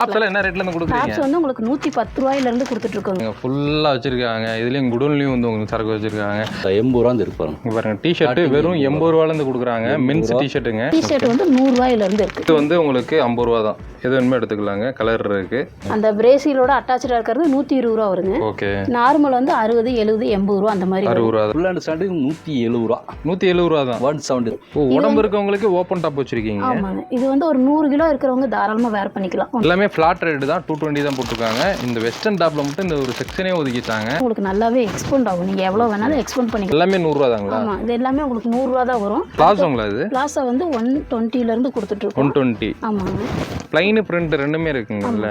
டாப்ஸ்ல என்ன ரேட்ல இருந்து கொடுக்குறீங்க? டாப்ஸ் வந்து உங்களுக்கு 110 ரூபாயில இருந்து கொடுத்துட்டு இருக்கோங்க. ஃபுல்லா வச்சிருக்காங்க. இதுலயும் குடோன்லயும் வந்து உங்களுக்கு சரக்கு வச்சிருக்காங்க. 80 ரூபா இருக்கு பாருங்க. இங்க பாருங்க டி-ஷர்ட் வெறும் 80 ரூபாயில இருந்து கொடுக்குறாங்க. மென்ஸ் டி-ஷர்ட்டுங்க. டி-ஷர்ட் வந்து 100 ரூபாயில இருந்து இருக்கு. இது வந்து உங்களுக்கு 50 ரூபா தான். எது வேணுமே எடுத்துக்கலாங்க. கலர் இருக்கு. அந்த பிரேசிலோட அட்டாச்சடா இருக்கிறது 120 ரூபா வருங்க. ஓகே. நார்மல் வந்து 60 70 80 ரூபா அந்த மாதிரி 60 ரூபா. ஃபுல் ஹேண்ட் ஷர்ட் 170 ரூபா. 170 ரூபா தான். 170. ஓ, உடம்பு இருக்கவங்களுக்கு ஓபன் டாப் வச்சிருக்கீங்க. ஆமாங்க. இது வந்து ஒரு 100 கிலோ இருக்கிறவங்க தாராளமா வேர் பண்ணிக்கலாம். எல்லாமே ஃபிளாட் ரேட் தான். 220 தான் போட்டுருக்காங்க. இந்த வெஸ்டர்ன் டாப்ல மட்டும் இந்த ஒரு செக்ஷனே ஒதுக்கிட்டாங்க. உங்களுக்கு நல்லாவே எக்ஸ்பெண்ட் ஆகும். நீங்க எவ்வளவு வேணாலும் எக்ஸ்பெண்ட் பண்ணிக்கலாம். எல்லாமே 100 ரூபா தாங்களா? ஆமா, இது எல்லாமே உங்களுக்கு 100 ரூபா தான் வரும். பிளாசோங்களா இது? பிளாசா வந்து 120 ல இருந்து கொடுத்துட்டு இருக்கோம். 120. ஆமாங்க. ப்ளைன் பிரிண்ட் ரெண்டுமே இருக்குங்கல்ல.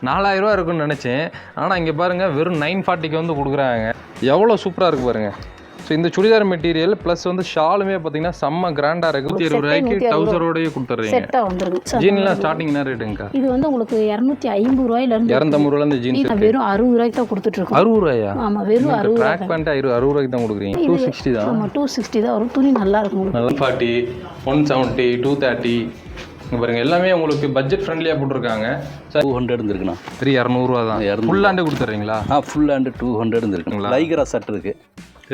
4000 ரூபா இருக்குன்னு நினைச்சேன். ஆனா இங்க பாருங்க வெறும் 940க்கு வந்து கொடுக்குறாங்க. எவ்வளவு சூப்பரா இருக்கு பாருங்க. ஸோ இந்த சுடிதார் மெட்டீரியல் ப்ளஸ் வந்து ஷாலுமே பார்த்தீங்கன்னா செம்ம கிராண்டாக இருக்குது. 120 ரூபாய்க்கு டவுசரோடய கொடுத்துட்றீங்க. செட்டாக வந்துருங்க. ஜீன்லாம் ஸ்டார்டிங் என்ன ரேட்டுங்கக்கா? இது வந்து உங்களுக்கு 250 ரூபாயிலேருந்து 250 ரூபாயிலேருந்து ஜீன்ஸ் வெறும் 60 ரூபாய்க்கு தான் கொடுத்துட்டு இருக்கோம். 60 ரூபாயா? ஆமாம், வெறும் 60 ரூபாய். ட்ராக் பேண்ட் 60 ரூபாய்க்கு தான் கொடுக்குறீங்க. 260 தான். ஆமாம், 260 தான் வரும். துணி நல்லா இருக்கும் உங்களுக்கு. 140, 170, 230. இங்கே பாருங்க எல்லாமே உங்களுக்கு பட்ஜெட் ஃப்ரெண்ட்லியாக போட்டிருக்காங்க. 200 இருந்துருக்குண்ணா. 200 ரூபா தான். ஃபுல் ஹேண்டு கொடுத்துட்றீங்களா? ஃபுல் ஹேண்டு 200 இருந்துருக்குங்களா. லைக்ரா ஷர்ட் இருக்கு.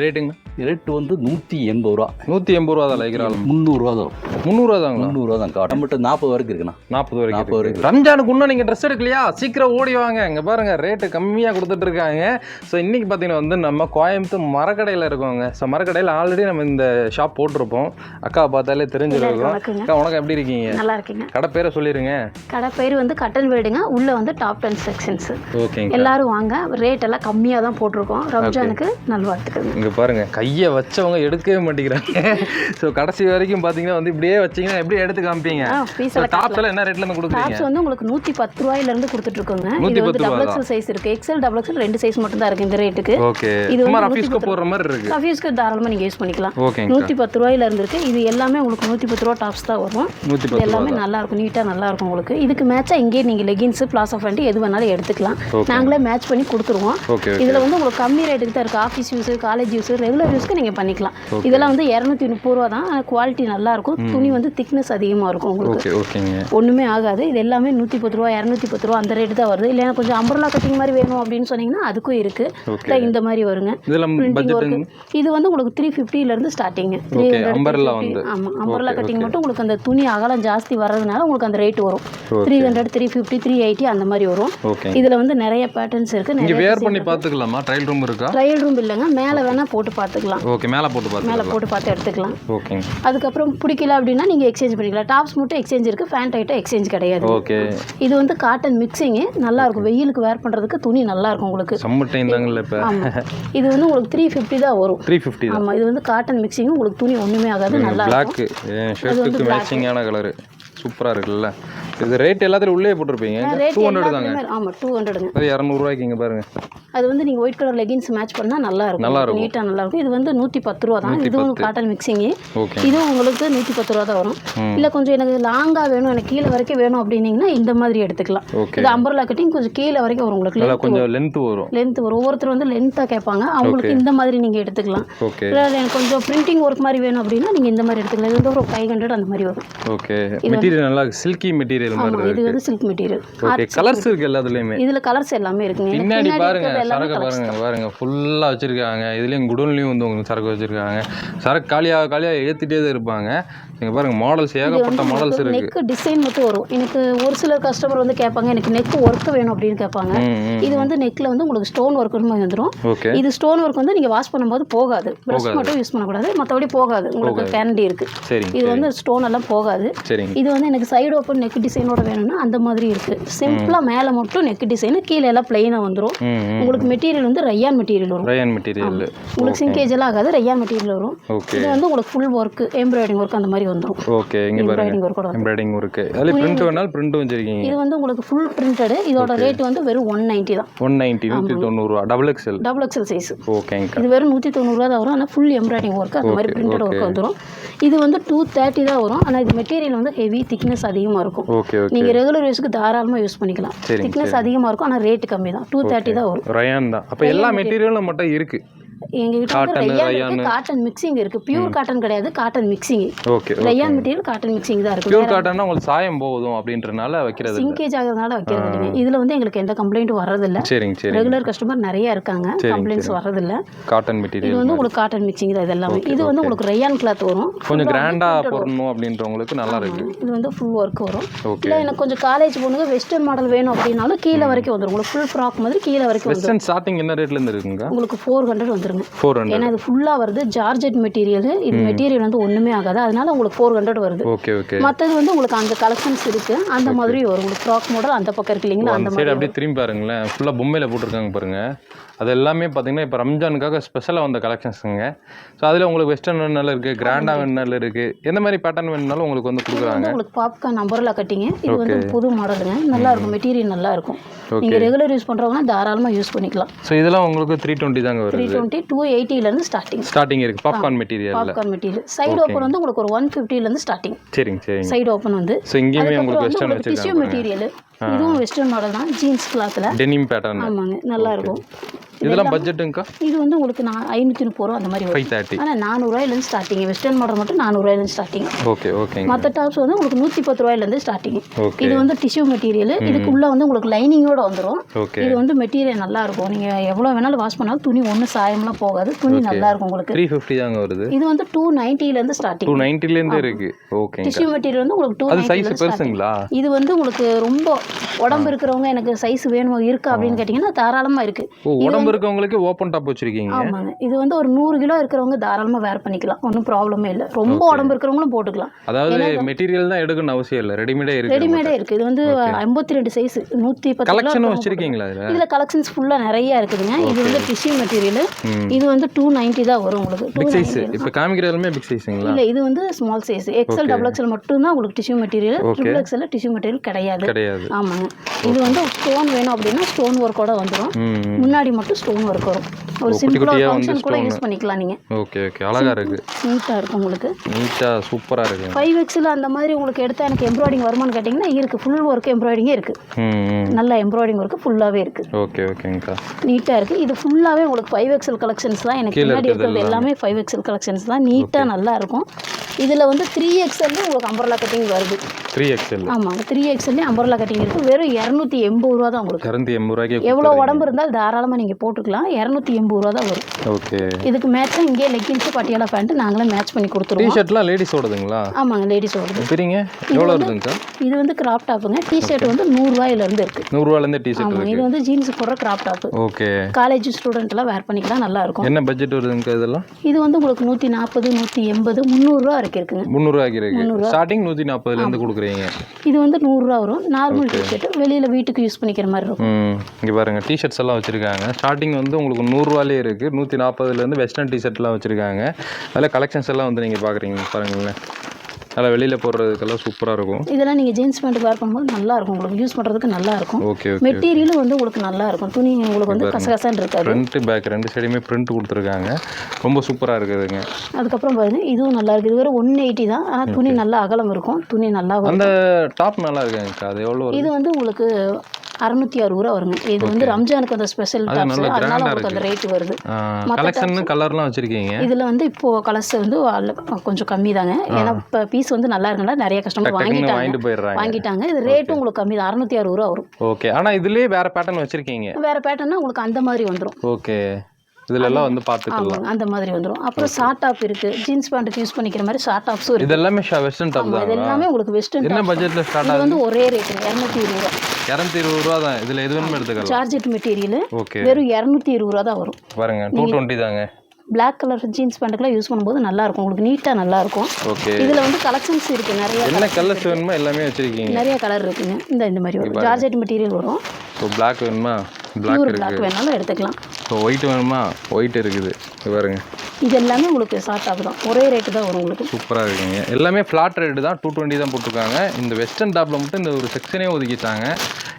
ரேட்டுங்க? ரேட்டு வந்து 180 ரூபா. 180 ரூபா தான். லைக்ரா 300 ரூபா தான். 300 ரூபா தாங்களா? 300 ரூபா தான். நம்மகிட்ட 40 வரைக்கும் இருக்குண்ணா. 40 வரைக்கும். ரம்ஜானுக்கு இன்னும் நீங்கள் ட்ரெஸ் எடுக்கலையா? சீக்கிரம் ஓடி வாங்க. இங்கே பாருங்க ரேட்டு கம்மியாக கொடுத்துட்டு இருக்காங்க. ஸோ இன்னைக்கு பார்த்தீங்கன்னா வந்து நம்ம கோயம்புத்தூர் மரக்கடையில் இருக்கோங்க. ஸோ மரக்கடையில் ஆல்ரெடி நம்ம இந்த ஷாப் போட்டிருப்போம். அக்கா பார்த்தாலே தெரிஞ்சிருக்கோம். அக்கா உனக்கு எப்படி இருக்கீங்க? நல்லா இருக்கீங்க. கடை பேரை சொல்லிடுங்க. கடை பேர் வந்து கட்டன் வீடுங்க. உள்ள வந்து டாப் 10 செக்ஷன்ஸ். ஓகேங்க. எல்லாரும் வாங்க. ரேட் எல்லாம் கம்மியாக தான் போட்டிருக்கோம். ரம்ஜானுக்கு நல்வாழ்த்துக்கள். இங்கே பாருங்க கையை வச்சவங்க எடுக்கவே மாட்டேங்கிறாங்க. ஸோ கடைசி வரைக்கும் பார்த்தீங்கன்னா வந்து இப்படியே வச்சிங்கன்னா எப்படி எடுத்து காமிப்பீங்க? டாப்ஸ்ல என்ன ரேட்ல இருந்து கொடுக்குறீங்க? டாப்ஸ் வந்து உங்களுக்கு 110 ரூபாயில இருந்து கொடுத்துட்டு இருக்கோங்க. இது வந்து டபுள் எக்ஸல் சைஸ் இருக்கு. எக்ஸல் டபுள் எக்ஸல் ரெண்டு சைஸ் மட்டும் தான் இருக்கு இந்த ரேட்டுக்கு. ஓகே. இது சும்மா ஆபீஸ்க்கு போற மாதிரி இருக்கு. ஆபீஸ்க்கு தாராளமா நீங்க யூஸ் பண்ணிக்கலாம். ஓகே. 110 ரூபாயில இருந்து இருக்கு. இது எல்லாமே உங்களுக்கு 110 ரூபாய் டாப்ஸ் தான் வரும். இது எல்லாமே நல்லா இருக்கும். நீட்டா நல்லா இருக்கும் உங்களுக்கு. இதுக்கு மேட்சா இங்கே நீங்க லெகின்ஸ் பிளாசோ பேண்ட் எது வேணாலும் எடுத்துக்கலாம். நாங்களே மேட்ச் பண்ணி கொடுத்துருவோம். இதுல வந்து உங்களுக்கு கம்மி ரேட்டுக்கு தான் இருக்கு. Office use, college use, regular யூஸ்க்கு நீங்க பண்ணிக்கலாம். இதெல்லாம் வந்து 230 ரூபா தான். குவாலிட்டி நல்லா இருக்கும். துணி வந்து திக்னஸ் அதிகமாக இருக்கும் உங்களுக்கு. ஒன்றுமே ஆகாது. இது எல்லாமே 110 ரூபா 210 ரூபா அந்த ரேட்டு தான் வருது. இல்லைன்னா கொஞ்சம் அம்பர்லா கட்டிங் மாதிரி வேணும் அப்படின்னு சொன்னீங்கன்னா அதுக்கும் இருக்கு. இந்த மாதிரி வருங்க. இது வந்து உங்களுக்கு 350 இருந்து ஸ்டார்டிங். ஆமாம், அம்பர்லா கட்டிங் மட்டும் உங்களுக்கு அந்த துணி அகலம் ஜாஸ்தி வர்றதுனால உங்களுக்கு அந்த ரேட் வரும். 300, 350, 380 அந்த மாதிரி வரும். இதில் வந்து நிறைய பேட்டர்ன்ஸ் இருக்கு. நீங்க வேர் பண்ணி பார்த்துக்கலாமா? ட்ரையல் ரூம் இருக்கா? ட்ரையல் ரூம் இல்லைங்க. மேலே வேணா போட்டு பார்த்துக்கலாம். ஓகே. மேலே போட்டு பார்த்து எடுத்துக்கலாம். ஓகே. அதுக்கப்புறம் பிடிக்கல அப்படின்னா நீங்க எக்ஸ்சேஞ்ச் பண்ணிக்கலாம். டாப்ஸ் மட்டும் எக்ஸ்சேஞ்ச் இருக்கு. பேண்ட் ஐட்டம் எக்ஸ்சேஞ்ச் கிடையாது. ஓகே. இது வந்து காட்டன் மிக்சிங் நல்லா இருக்கும். வெயிலுக்கு வேர் பண்றதுக்கு துணி நல்லா இருக்கும் உங்களுக்கு. சம்மர் டைம் தாங்கல இப்ப. இது வந்து உங்களுக்கு 350 தான் வரும். 350 தான். ஆமா, இது வந்து காட்டன் மிக்சிங். உங்களுக்கு துணி ஒண்ணுமே ஆகாது. நல்லா இருக்கும். Black ஷர்ட்டுக்கு மேட்சிங்கான கலர் சூப்பரா இருக்குல்ல. இது ரேட் எல்லாத்தையும் உள்ளே போட்டுருப்பீங்க. 200 தாங்க. ஆமா, 200ங்க. அது 200 ரூபாய்க்கு இங்க பாருங்க. அது வந்து நீங்க ஒயிட் கலர் லெகின்ஸ் மேட்ச் பண்ணா நல்லா இருக்கும். நீட்டா நல்லா இருக்கும். இது வந்து 110 ரூபா தான். இது வந்து காட்டன் மிக்சிங். இது உங்களுக்கு 110 ரூபா தான் வரும். இல்ல கொஞ்சம் எனக்கு லாங்கா வேணும், எனக்கு கீழே வரைக்கும் வேணும் அப்படின்னீங்கன்னா இந்த மாதிரி எடுத்துக்கலாம். இது அம்பர்லா கட்டிங் கொஞ்சம் கீழே வரைக்கும் வரும் உங்களுக்கு. கொஞ்சம் லென்த் வரும். ஒவ்வொருத்தர் வந்து லென்த்தா கேட்பாங்க. அவங்களுக்கு இந்த மாதிரி நீங்க எடுத்துக்கலாம். இல்ல எனக்கு கொஞ்சம் பிரிண்டிங் ஒர்க் மாதிரி வேணும் அப்படின்னா நீங்க இந்த மாதிரி எடுத்துக்கலாம். இது வந்து ஒரு 500 அந்த மாதிரி வரும். ஓகே. மெட்டீரியல் நல்லா சில்கி மெட்டீரியல் மாதிரி இருக்கு. இது வந்து சில்க் மெட்டீரியல். ஓகே. கலர்ஸ் இருக்கு எல்லாத்துலயுமே. இதுல கலர்ஸ் எல்லாமே இருக்குங்க. பின்னாடி பாருங்க சரக்கு பாருங்க ஃபுல்லா வச்சிருக்காங்க. இதுலயும் குடோன்லயும் வந்து உங்களுக்கு சரக்கு வச்சிருக்காங்க. சரக்கு காலியா ஏத்திட்டே தான் இருப்பாங்க. இங்க பாருங்க மாடல்ஸ் ஏகப்பட்ட மாடல்ஸ் இருக்கு. நெக் டிசைன் மட்டும் வரும். எனக்கு ஒரு சில கஸ்டமர் வந்து கேட்பாங்க எனக்கு நெக் ஒர்க் வேணும் அப்படின்னு கேட்பாங்க. இது வந்து நெக்ல வந்து உங்களுக்கு ஸ்டோன் ஒர்க் வந்துரும். இது ஸ்டோன் ஒர்க் வந்து நீங்க வாஷ் பண்ணும்போது போகாது. பிரஷ் மட்டும் யூஸ் பண்ணக்கூடாது. மற்றபடி போகாது. உங்களுக்கு கேரண்டி இருக்கு. இது வந்து ஸ்டோன் எல்லாம் போகாது. இது வந்து எனக்கு சைடு ஓப்பன் நெக் டிசைனோட வேணும்னா அந்த மாதிரி இருக்கு. சிம்பிளா மேல மட்டும் நெக் டிசைன், கீழே எல்லாம் பிளைனா வந்துரும். உங்களுக்கு மெட்டீரியல் வந்து ரயான் மெட்டீரியல் வரும். Rayon material. உங்களுக்கு சிங்கேஜ் எல்லாம் ஆகாது. ரயான் மெட்டீரியல் வரும். இது வந்து உங்களுக்கு ஃபுல் ஒர்க், எம்ப்ராய்டிங் ஒர்க் அந்த மாதிரி வந்துரும். ஓகே. இங்க பாருங்க எம்ப்ராய்டிங் ஒர்க். அதுல பிரிண்ட் வேணாலும் பிரிண்ட் வச்சிருக்கீங்க. இது வந்து உங்களுக்கு ஃபுல் பிரிண்டட். இதோட ரேட் வந்து வெறும் 190 தான். 190 ரூபாய். Double XL size. ஓகேங்க. இது வெறும் 190 ரூபாய் தான் வரும். ஆனா ஃபுல் எம்ப்ராய்டிங் ஒர்க் அந்த மாதிரி பிரிண்டட் ஒர்க் வந்துரும். இது வந்து 230 தான் வரும். ஆனா இது மெட்டீரியல் வந்து ஹெவி திக்னஸ் அதிகமா இருக்கும். நீங்க ரெகுலர் யூஸ்க்கு தாராளமா யூஸ் பண்ணிக்கலாம். திக்னஸ் அதிகமா இருக்கும். ஆனா ரேட் கம்மி தான். 230 தான் வரும். ரயான் தான். அப்ப எல்லா மெட்டீரியலும் மட்டும் இருக்கு. எங்ககிட்ட வந்து ரயான் இருக்கு, காட்டன் மிக்சிங் இருக்கு. பியூர் காட்டன் கிடையாது, cotton mixing. Okay. Rayon material cotton mixing தான் இருக்கு. பியூர் காட்டன்னா உங்களுக்கு சாயம் போகுதும் அப்படின்றனால வைக்கிறது இல்ல. சிங்கேஜ் ஆகிறதுனால வைக்கிறது இல்லைங்க. இதுல வந்து எங்களுக்கு எந்த கம்ப்ளைண்ட்டும் வர்றதில்ல. சரிங்க சரி. ரெகுலர் கஸ்டமர் நிறைய இருக்காங்க, கம்ப்ளைண்ட்ஸ் வர்றதில்ல. காட்டன் இது மெட்டீரியல் வந்து உங்களுக்கு காட்டன் மிக்சிங் தான் இது எல்லாமே. இது வந்து உங்களுக்கு ரயான் கிளாத் வரும். கொஞ்சம் கிராண்டா போடணும் அப்படின்றவங்களுக்கு நல்லா இருக்கு. இது வந்து ஃபுல் ஒர்க் வரும். ஓகே. இல்ல எனக்கு கொஞ்சம் காலேஜ் பொண்ணுங்க வெஸ்டர்ன் மாடல் வேணும் அப்படினாலும் கீழ வரைக்கும் வந்துரும். உங்களுக்கு ஃபுல் ஃப்ராக் மாதிரி கீழ வரைக்கும் வந்துரும். வெஸ்டர்ன் ஸ்டார்டிங் என்ன ரேட்ல இருந்து இருக்குங்க? உங்களுக்கு 400 வந்துருங்க. 400. ஏன்னா இது ஃபுல்லா வருது ஜார்ஜெட் மெட்டீரியல். இது மெட்டீரியல் வந்து ஒண்ணுமே ஆகாது, அதனால உங்களுக்கு 400 வருது. Okay okay. மற்றது வந்து உங்களுக்கு அந்த கலெக்ஷன்ஸ் இருக்கு, அந்த மாதிரி வரும். உங்களுக்கு ஃப்ராக் மாடல் அந்த பக்கம் இருக்கு இல்லைங்களா, அந்த மாதிரி அப்படியே திரும்பி பாருங்களேன். ஃபுல்லா பொம்மையில போட்டிருக்காங்க பாருங்க. அது எல்லாமே பார்த்தீங்கன்னா இப்போ ரம்ஜானுக்காக ஸ்பெஷலாக வந்த கலெக்ஷன்ஸுங்க. ஸோ அதில் உங்களுக்கு வெஸ்டர்ன் வேணுனாலும் இருக்குது, கிராண்டாக வேணுனாலும் இருக்குது, எந்த மாதிரி பேட்டர்ன் வேணுனாலும் உங்களுக்கு வந்து கொடுக்குறாங்க. உங்களுக்கு பாப்கார்ன் அம்பர்லா கட்டிங்க. இது வந்து புது மாடலுங்க, நல்லா இருக்கும், மெட்டீரியல் நல்லா இருக்கும். நீங்கள் ரெகுலர் யூஸ் பண்ணுறவங்க தாராளமாக யூஸ் பண்ணிக்கலாம். ஸோ இதெல்லாம் உங்களுக்கு 320 தாங்க வருது. 320 280 ஸ்டார்டிங் இருக்குது popcorn material. Popcorn material side open வந்து உங்களுக்கு ஒரு 150 ஸ்டார்டிங். சரிங்க சரிங்க. சைடு ஓப்பன் வந்து ஸோ இங்கேயுமே உங்களுக்கு வெஸ்டர்ன் வச்சிருக்காங்க. டிஷ்யூ மெட்டீரியல், இதுவும் வெஸ்டர்ன் மாடல் தான், ஜீன்ஸ் கிளாத்தில் டெனிம் பேட்டர்ன். ஆமாங்க, நல்லா இருக்கும். இதெல்லாம் பட்ஜெட்டுங்கக்கா? இது வந்து உங்களுக்கு 530 ரூபா அந்த மாதிரி வரும். 530. ஆனால் 400 ரூபாயிலேருந்து ஸ்டார்டிங். வெஸ்டர்ன் மாடல் மட்டும் 400 ரூபாயிலேருந்து ஸ்டார்டிங். Okay okay. மற்ற டாப்ஸ் வந்து உங்களுக்கு 110 ரூபாயிலேருந்து ஸ்டார்டிங். ஓகே. இது வந்து டிஷ்யூ மெட்டீரியல். இதுக்குள்ள வந்து உங்களுக்கு லைனிங்கோட வந்துடும். ஓகே. இது வந்து மெட்டீரியல் நல்லா இருக்கும். நீங்கள் எவ்வளோ வேணாலும் வாஷ் பண்ணாலும் துணி ஒன்றும் சாயம்லாம் போகாது, துணி நல்லா இருக்கும் உங்களுக்கு. 350 தாங்க வருது. இது வந்து 290 ஸ்டார்டிங். 290 இருக்கு. ஓகே. டிஷ்யூ மெட்டீரியல் வந்து உங்களுக்கு 290. சைஸ் பெருசுங்களா? இது வந்து உங்களுக்கு ரொம்ப உடம்பு இருக்கிறவங்க எனக்கு சைஸ் வேணுமோ இருக்கா அப்படின்னு கேட்டிங்கன்னா தாராளமாக இருக்கு. உடம்பு இருக்கவங்களுக்கு ஓப்பன் டாப் வச்சிருக்கீங்க. ஆமாங்க. இது வந்து ஒரு 100 கிலோ இருக்கிறவங்க தாராளமாக வேர் பண்ணிக்கலாம், ஒன்றும் ப்ராப்ளமே இல்லை. ரொம்ப உடம்பு இருக்கிறவங்களும் போட்டுக்கலாம். அதாவது மெட்டீரியல் தான் எடுக்கணும் அவசியம் இல்லை, ரெடிமேடே இருக்கு. இது வந்து 52 சைஸ் 110 கலெக்ஷன் வச்சிருக்கீங்களா? இதுல கலெக்ஷன்ஸ் ஃபுல்லா நிறைய இருக்குதுங்க. இது வந்து டிஷ்யூ மெட்டீரியல். இது வந்து 290 தான் வரும் உங்களுக்கு. பிக் சைஸ் இப்போ காமிக்கிறதுமே பிக் சைஸ்ங்களா? இல்ல, இது வந்து small size. XL double XL மட்டும் தான் உங்களுக்கு tissue material. Triple XL tissue material கிடையாது. ஆமாங்க. இது வந்து ஸ்டோன் வேணும் அப்படின்னா ஸ்டோன் ஒர்க்கோட வந்துடும். முன்னாடி மட்டும் ஸ்டோன் ஒர்க் வரும். ஒரு சிம்பிளா ஃபங்க்ஷன் கூட யூஸ் பண்ணிக்கலாம் நீங்க. Okay okay. அழகா இருக்கு, நீட்டா இருக்கும் உங்களுக்கு. நீட்டா சூப்பரா இருக்கு. 5XL அந்த மாதிரி உங்களுக்கு எடுத்தா எனக்கு எம்ப்ராய்டிங் வருமான்னு கேட்டிங்கன்னா இருக்கு. ஃபுல் ஒர்க் எம்ப்ராய்டிங்கே இருக்கு. நல்ல எம்ப்ராய்டிங் ஒர்க் ஃபுல்லாவே இருக்கு. ஓகே ஓகேங்கக்கா. நீட்டா இருக்கு. இது ஃபுல்லாவே உங்களுக்கு 5XL கலெக்ஷன்ஸ் தான். எனக்கு முன்னாடி இருக்கிறது எல்லாமே 5XL கலெக்ஷன்ஸ் தான். நீட்டா நல்லா இருக்கும். இதுல வந்து 3XL உங்களுக்கு அம்பர்லா கட்டிங் வருது. 3XL. ஆமாங்க, 3XL அம்பர்லா கட்டிங் இருக்கு. வெறும் 280 ரூபா தான் உங்களுக்கு. 280 ரூபாய்க்கு எவ்வளவு உடம்பு இருந்தால் தாராளமா நீங்க போட்டுக்கலாம். 280 ரூபா தான் வரும். ஓகே. இதுக்கு மேட்சா இங்கே லெகின்ஸ் பட்டியாலா பேண்ட் நாங்களே மேட்ச் பண்ணி கொடுத்துருவோம். டி-ஷர்ட்லாம் லேடிஸோடதுங்களா? ஆமாங்க, லேடிஸோடது. சரிங்க. எவ்வளவு வருதுங்க? இது வந்து கிராப் டாப்புங்க. டி-ஷர்ட் வந்து 100 ரூபாயில இருந்து இருக்கு. 100 ரூபாயில இருந்து டி-ஷர்ட் இருக்கு. இது வந்து ஜீன்ஸ் போடுற crop top. Okay. College student எல்லாம் வேர் பண்ணிக்கலாம், நல்லா இருக்கும். என்ன பட்ஜெட் வருதுங்க இதெல்லாம்? இது வந்து உங்களுக்கு 140 180 300 ரூபா வரைக்கும் இருக்குங்க. 300 ரூபாய்க்கு இருக்கு. ஸ்டார்டிங் 140ல இருந்து கொடுக்குறீங்க. இது வந்து 100 ரூபா வரும். நார்மல் டி-ஷர்ட் வெளியில வீட்டுக்கு யூஸ் பண்ணிக்கிற மாதிரி இருக்கும். இங்க பாருங்க டி-ஷர்ட்ஸ் எல்லாம் வச்சிருக்காங்க. ஸ்டார்டிங் வந்து உங்களுக்கு 100 ரூபாயிலே இருக்கு. 140ல இருந்து வெஸ்டர்ன் டி-ஷர்ட்லாம் வச்சிருக்காங்க. அதில் கலெக்ஷன்ஸ் எல்லாம் வந்து நீங்க பாக்குறீங்க பாருங்களேன். அதில் வெளியில் போடுறதுக்கெல்லாம் சூப்பராக இருக்கும். இதெல்லாம் நீங்கள் ஜீன்ஸ் பேண்ட் வேர் பண்ணும்போது நல்லா இருக்கும், உங்களுக்கு யூஸ் பண்ணுறதுக்கு நல்லா இருக்கும். ஓகே. மெட்டீரியலும் வந்து உங்களுக்கு நல்லா இருக்கும். துணி உங்களுக்கு வந்து கசகசன்னு இருக்காது. ஃப்ரண்ட் பேக் ரெண்டு சைடுமே பிரிண்ட் கொடுத்துருக்காங்க. ரொம்ப சூப்பராக இருக்குதுங்க. அதுக்கப்புறம் பாருங்க, இதுவும் நல்லா இருக்குது. இது வேறு 180 தான். ஆனால் துணி நல்லா அகலம் இருக்கும், துணி நல்லா வரும். அந்த டாப் நல்லா இருக்குங்க. அது எவ்வளோ? இது வந்து உங்களுக்கு 660 ரூபா வருங்க. இது வந்து ரம்ஜானுக்கு அந்த ஸ்பெஷல் டாப்ஸ், அதனால உங்களுக்கு அந்த ரேட் வருது. கலெக்ஷன் கலர்லாம் வச்சிருக்கீங்க. இதுல வந்து இப்போ கலர்ஸ் வந்து கொஞ்சம் கம்மி தாங்க. ஏன்னா இப்போ பீஸ் வந்து நல்லா இருக்குன்னா நிறைய கஸ்டமர் வாங்கிட்டாங்க. இது ரேட்டும் உங்களுக்கு கம்மி தான், 660 ரூபா வரும். ஓகே. ஆனா இதுலயே வேற பேட்டர்ன் வச்சிருக்கீங்க. வேற பேட்டர்னா உங்களுக்கு அந்த மாதிரி வந்துடும். ஓகே. இதுல எல்லாம் வந்து பாத்துக்கலாம், அந்த மாதிரி வந்துரும். அப்புறம் ஷார்ட் டாப் இருக்கு, ஜீன்ஸ் பேண்ட் யூஸ் பண்ணிக்கிற மாதிரி ஷார்ட் டாப்ஸும் இருக்கு. இது எல்லாமே வெஸ்டர்ன் டாப் தான். இது எல்லாமே உங்களுக்கு வெஸ்டர்ன். என்ன பட்ஜெட்ல ஸ்டார்ட் ஆகுது? வந்து ஒரே ரேட் 220 ரூபா. 220 ரூபா தான். இதுல எது வேணுமே எடுத்துக்கலாம். ஜார்ஜெட் மெட்டீரியல் வெறும் 220 ரூபா தான் வரும். பாருங்க 220 தாங்க. பிளாக் கலர் ஜீன்ஸ் பேண்ட்டுக்குலாம் யூஸ் பண்ணும்போது நல்லா இருக்கும், உங்களுக்கு நீட்டா நல்லா இருக்கும். ஓகே. இதுல வந்து கலெக்ஷன்ஸ் இருக்கு நிறைய. என்ன கலர்ஸ் வேணுமோ எல்லாமே வச்சிருக்கீங்க. நிறைய கலர் இருக்குங்க. இந்த மாதிரி வரும். ஜார்ஜெட் மெட்டீரியல் வரும். ஸோ பிளாக் வேணுமா? பிளாக் வேணாலும் எடுத்துக்கலாம். ஸோ ஒயிட் வேணுமா? ஒயிட் இருக்குது. பாருங்க, இது எல்லாமே உங்களுக்கு ஷார்ட் டாப் தான். ஒரே ரேட்டு தான் வரும் உங்களுக்கு. சூப்பராக இருக்குங்க. எல்லாமே ஃப்ளாட் ரேட்டு தான். 220 தான் போட்டிருக்காங்க. இந்த வெஸ்டர்ன் டாப்ல மட்டும் இந்த ஒரு செக்ஷனே ஒதுக்கிட்டாங்க.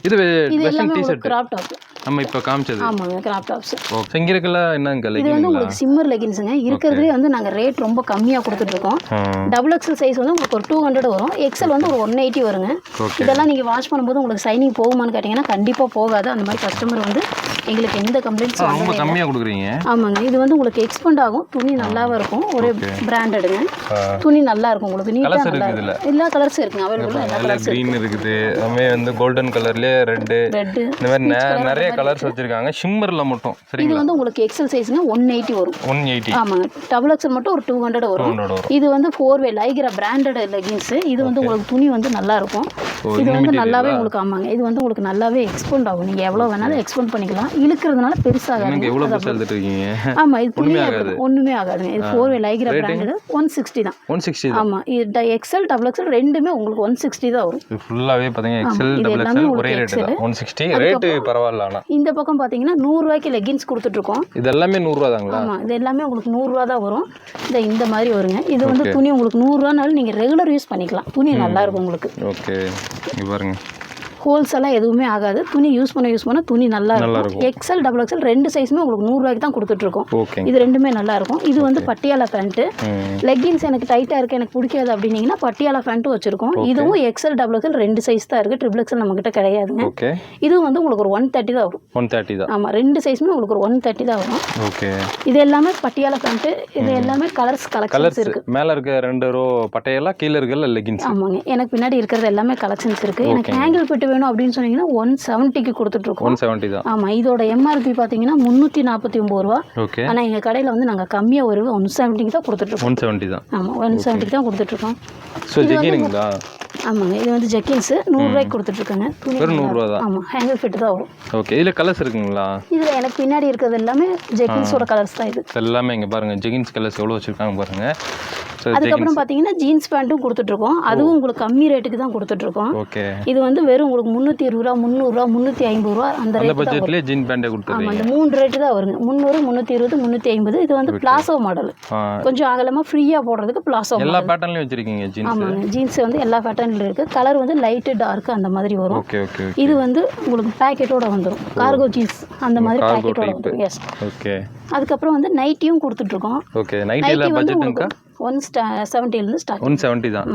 இது வெஸ்டர்ன் டி-ஷர்ட், கிராப் டாப். நம்ம இப்போ காமிச்சது. ஆமாங்க, கிராப் டாப்ஸ். ஓகே. இங்கே இருக்கல என்னங்க இது வந்து உங்களுக்கு சிம்மர் லெகின்ஸுங்க. இருக்கிறதுலே வந்து நாங்கள் ரேட் ரொம்ப கம்மியாக கொடுத்துட்ருக்கோம். டபுள் எக்ஸல் சைஸ் வந்து உங்களுக்கு ஒரு 200 வரும். எக்ஸல் வந்து ஒரு 180 வருங்க. இதெல்லாம் நீங்கள் வாஷ் பண்ணும்போது உங்களுக்கு சைனிங் போகுமான்னு கேட்டிங்கன்னா கண்டிப்பாக போகாது. அந்த மாதிரி கஸ்டமர் வந்து எங்களுக்கு எந்த கம்ப்ளைண்ட்ஸும் ரொம்ப கம்மியாக கொடுக்குறீங்க. ஆமாங்க. இது வந்து உங்களுக்கு எக்ஸ்பெண்ட் ஆகும். துணி நல்லாவே இருக்கும். ஒரு பிராண்டடுங்க. துணி நல்லா இருக்கும் உங்களுக்கு. நீட்டாக நல்லா இருக்கும். எல்லா கலர்ஸும் இருக்குங்க. அவைலபிள் எல்லா கலர்ஸ் க்ரீன் இருக்குது. அதுமே வந்து கோல்டன் கலர்லேயே ரெட் இந்த மாதிரி நிறைய கலர்ஸ் வச்சிருக்காங்க. ஷிம்மர்ல மட்டும். இது வந்து உங்களுக்கு எக்ஸல் சைஸ்ங்க 180 வரும். 180. ஆமாங்க. டபுள் எக்ஸல் மட்டும் ஒரு 200 வரும். இது வந்து 4-way லைக்ரா பிராண்டட் லெகின்ஸ். இது வந்து உங்களுக்கு துணி வந்து நல்லா இருக்கும். இது வந்து நல்லாவே உங்களுக்கு ஆமாங்க. இது வந்து உங்களுக்கு நல்லாவே எக்ஸ்பெண்ட் ஆகும். நீங்க எவ்வளவு வேணாலும் எக்ஸ்பெண்ட் பண்ணிக்கலாம். இழுக்கிறதுனால பெருசாகாது. நீங்க எவ்வளவு பெருசா எடுத்துட்டு இருக்கீங்க? ஆமா, இது துணி ஒண்ணுமே ஆகாதுங்க. இது 4-way லைக்ரா பிராண்டட் 160 தான். 160. ஆமா, இது எக்ஸல் டபுள் எக்ஸல் ரெண்டுமே உங்களுக்கு 160 தான் வரும். இது ஃபுல்லாவே பாத்தீங்க எக்ஸல் டபுள் எக்ஸல் ஒரே ரேட் தான். 160 ரேட் பரவாயில்ல. ஆனா இந்த பக்கம் பாத்தீங்கன்னா 100 ரூபாய்க்கு லெகின்ஸ் கொடுத்துட்டு இருக்கோம். இது எல்லாமே 100 ரூபாய் தாங்களா? ஆமா, இது எல்லாமே உங்களுக்கு 100 ரூபாய் தான் வரும். இந்த மாதிரி வருங்க. இது வந்து துணி உங்களுக்கு 100 ரூபாய்னாலும் நீங்க ரெகுலர் யூஸ் பண்ணிக்கலாம். துணி நல்லா இருக்கும் உங்களுக்கு. ஓகே. இங்க பாருங்க. ஹோல்சேலாக எதுவுமே ஆகாது. துணி யூஸ் பண்ண துணி நல்லா இருக்கும். எக்ஸல் டபுள் எக்ஸல் ரெண்டு சைஸுமே உங்களுக்கு 100 ரூபாய்க்கு தான் கொடுத்துட்ருக்கோம். இது ரெண்டுமே நல்லா இருக்கும். இது வந்து பட்டியாலா பேண்ட்டு. லெகின்ஸ் எனக்கு டைட்டாக இருக்குது, எனக்கு பிடிக்காது அப்படின்னீங்கன்னா பட்டியாலா பேண்ட்டும் வச்சிருக்கோம். இதுவும் எக்ஸல் டபுள் எக்ஸல் ரெண்டு சைஸ் தான் இருக்குது. ட்ரிபிள் எக்ஸல் நம்மகிட்ட கிடையாதுங்க. இதுவும் வந்து உங்களுக்கு ஒரு 130 தான் வரும். 130 தான். ஆமாம், ரெண்டு சைஸுமே உங்களுக்கு ஒரு 130 தான் வரும். ஓகே. இது எல்லாமே பட்டியாலா பேண்ட்டு. இது எல்லாமே கலெக்ஷன்ஸ் இருக்கு. மேலே இருக்க 2 ரோ பட்டையலா, கீழே இருக்கல லெகின்ஸ். ஆமாங்க. எனக்கு பின்னாடி இருக்கிறது எல்லாமே கலெக்ஷன்ஸ் இருக்குது. எனக்கு ஹேங்கிள் பிட்டு வேணும் அப்படின்னு சொன்னீங்கன்னா 170க்கு கொடுத்துட்ருக்கோம். 170 தான். ஆமாம், இதோட எம்ஆர்பி பார்த்தீங்கன்னா 349 ரூபா. ஓகே. ஆனால் எங்கள் கடையில் வந்து நாங்கள் கம்மியாக ஒரு 170க்கு தான் கொடுத்துட்ருக்கோம். 170 தான். ஆமாம், 170க்கு தான் கொடுத்துட்ருக்கோம். ஸோ ஜெகினுங்களா? ஆமாங்க. இது வந்து ஜெக்கின்ஸு 100 ரூபாய்க்கு கொடுத்துட்ருக்காங்க. வெறும் 100 ரூபா தான். ஆமாம், ஹேங்கர் ஃபிட் தான் வரும். ஓகே. இதில் கலர்ஸ் இருக்குங்களா? இதில் எனக்கு பின்னாடி இருக்கிறது எல்லாமே ஜெக்கின்ஸோட கலர்ஸ் தான். இது எல்லாமே இங்கே பாருங்கள், ஜெகின்ஸ் கலர்ஸ் எவ்வளோ வச்சுருக்காங்க பாருங்கள். அதுக்கப்புறம் பார்த்தீங்கன்னா ஜீன்ஸ் பேண்ட்டும் கொடுத்துட்ருக்கோம். அதுவும் உங்களுக்கு கம்மி ரேட்டுக்கு தான் கொடுத்துட்ருக்கோம். ஓகே. இது வந்து வெறும் உங்களுக்கு 320 ரூபா, 300 ரூபா, 350 ரூபா அந்த ரேட் பட்ஜெட்லேயே ஜீன் பேண்டே கொடுத்துருக்கீங்க. ஆமாம், அந்த 3 ரேட்டு தான் வருங்க. 300, 320, 350. இது வந்து பிளாசோ மாடல். கொஞ்சம் அகலமாக ஃப்ரீயாக போடுறதுக்கு பிளாசோ. எல்லா பேட்டர்ன்லையும் வச்சிருக்கீங்க ஜீன்ஸ்? ஆமாங்க. ஜீன்ஸ் வந்து எல்லா பேட்டர்ன்லையும் இருக்குது. கலர் வந்து லைட்டு டார்க்கு அந்த மாதிரி வரும். Okay okay. இது வந்து உங்களுக்கு பேக்கெட்டோட வந்துடும். கார்கோ ஜீன்ஸ் அந்த மாதிரி பேக்கெட்டோட வந்துடும். எஸ். ஓகே. அதுக்கப்புறம் வந்து நைட்டியும் கொடுத்துட்ருக்கோம். ஓகே. நைட்டியில் பட்ஜெட்டுங்க 170 ஸ்டார்ட். 170 தான்.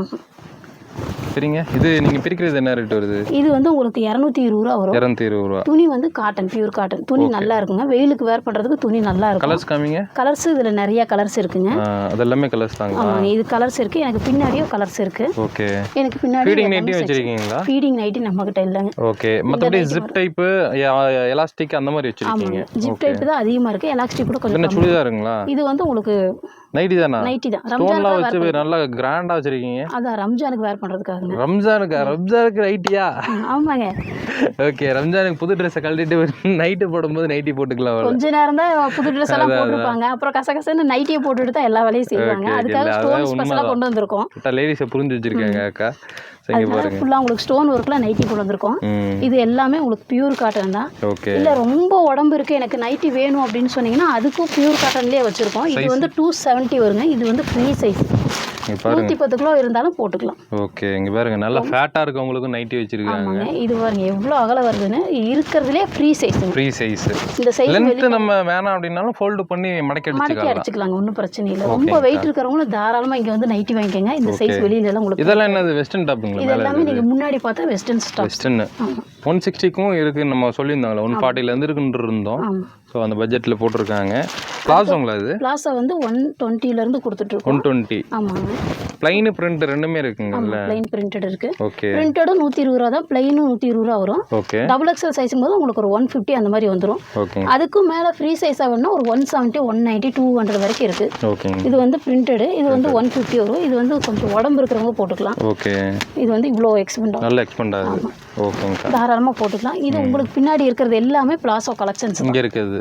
சரிங்க. இது நீங்கள் பிரிக்கிறது என்ன ரேட் வருது? இது வந்து உங்களுக்கு 220 ரூபா வரும். 220 ரூபா. துணி வந்து காட்டன், பியூர் காட்டன். துணி நல்லா இருக்குங்க. வெயிலுக்கு வேர் பண்ணுறதுக்கு துணி நல்லா இருக்கும். கலர்ஸ் காமிங்க. கலர்ஸ் இதில் நிறைய கலர்ஸ் இருக்குங்க. அது எல்லாமே கலர்ஸ் தாங்க. ஆமாங்க, இது கலர்ஸ் இருக்குது. எனக்கு பின்னாடியும் கலர்ஸ் இருக்குது. ஓகே. எனக்கு பின்னாடி ஃபீடிங் நைட்டி வச்சிருக்கீங்களா? ஃபீடிங் நைட்டி நம்மகிட்ட இல்லைங்க. ஓகே. மற்றபடி ஜிப் டைப்பு, எலாஸ்டிக் அந்த மாதிரி வச்சிருக்கீங்க? ஜிப் டைப் தான் அதிகமாக இருக்குது. எலாஸ்டிக் கூட கொஞ்சம். என்ன சுடிதாருங்களா? இது வந்து உங்களுக்கு நைட்டி தானா? நைட்டி தான். ரம்ஜான்லாம் வச்சு நல்லா கிராண்டா வச்சிருக்கீங்க. அதான் ரம்ஜானுக்கு வேர் பண்றதுக்காக. ரம்ஜானுக்கு நைட்டியா? ஆமாங்க. ஓகே. ரம்ஜானுக்கு புது ட்ரெஸ் கழட்டிட்டு நைட்டு போடும்போது நைட்டி போட்டுக்கலாம். கொஞ்ச நேரம் தான் புது ட்ரெஸ் எல்லாம் போட்டுருப்பாங்க. அப்புறம் கசகசன்னு நைட்டியை போட்டுட்டு தான் எல்லா வேலையும் செய்வாங்க. அதுக்காக ஸ்டோன் ஸ்பெஷலா கொண்டு வந்திருக்கோம். லேடிஸை புரிஞ்சு வச்சிருக்காங்க அக்கா. ஃபுல்லாக உங்களுக்கு ஸ்டோன் ஒர்க்லாம் நைட்டி கொண்டு வந்திருக்கோம். இது எல்லாமே உங்களுக்கு பியூர் காட்டன் தான். இல்லை ரொம்ப உடம்பு இருக்குது எனக்கு நைட்டி வேணும் அப்படின்னு சொன்னீங்கன்னா அதுக்கும் பியூர் காட்டன்லேயே வச்சுருக்கோம். இது வந்து 270 வருங்க. இது வந்து ஃப்ரீ சைஸ். 110 கிலோ இருந்தாலும் போட்டுக்கலாம். ஓகே. இங்கே பாருங்க, நல்லா ஃபேட்டாக இருக்கவங்களுக்கும் நைட்டி வச்சிருக்காங்க. இது பாருங்க எவ்வளோ அகலம் வருதுன்னு. இருக்கிறதுலே ஃப்ரீ சைஸ். Free size. இந்த சைஸ் லென்த் நம்ம வேணாம் அப்படின்னாலும் ஃபோல்ட் பண்ணி மடக்கி அடிச்சுக்கலாங்க. ஒன்றும் பிரச்சனை இல்லை. ரொம்ப வெயிட் இருக்கிறவங்களும் தாராளமாக இங்கே வந்து நைட்டி வாங்கிக்கோங்க. இந்த சைஸ் வெளியில எல்லாம் உங்களுக்கு. இதெல்லாம் என்னது வெஸ்டர்ன் டாப்புங்களா? இது எல்லாமே நீங்கள் முன்னாடி பார்த்தா வெஸ்டர்ன் ஸ்டாப். வெஸ்டர்ன் 160க்கும் இருக்குது. நம்ம சொல்லியிருந்தாங்களா 140லேருந்து இருக்குன்னு இருந்தோம். ஸோ அந்த பட்ஜெட்டில் போட்டிருக்காங்க. பிளாசோங்களா? இது பிளாசோ வந்து 120லேருந்து கொடுத்துட்ருக்கோம். 120. ஆமாங்க. பிளைன் பிரிண்ட் ரெண்டுமே இருக்குங்கல்ல? பிளைன் பிரிண்டட் இருக்கு. ஓகே. பிரிண்டடும் 120 ரூபா தான். பிளைனும் 120 ரூபா வரும். ஓகே. டபுள் எக்ஸல் சைஸும் போது உங்களுக்கு ஒரு 150 அந்த மாதிரி வந்துடும். ஓகே. அதுக்கும் மேலே ஃப்ரீ சைஸாக வேணும்னா ஒரு 170, 190, 200 வரைக்கும் இருக்கு. ஓகே. இது வந்து பிரிண்டடு. இது வந்து 150 வரும். இது வந்து கொஞ்சம் உடம்பு இருக்கிறவங்க போட்டுக்கலாம். ஓகே. இது வந்து இவ்வளோ எக்ஸ்பெண்ட் ஆகும். நல்ல எக்ஸ்பெண்ட் ஆகுது. ஓகேங்க. தாராளமாக போட்டுக்கலாம். இது உங்களுக்கு பின்னாடி இருக்கிறது எல்லாமே பிளாசோ கலெக்ஷன்ஸ். இங்கே இருக்குது.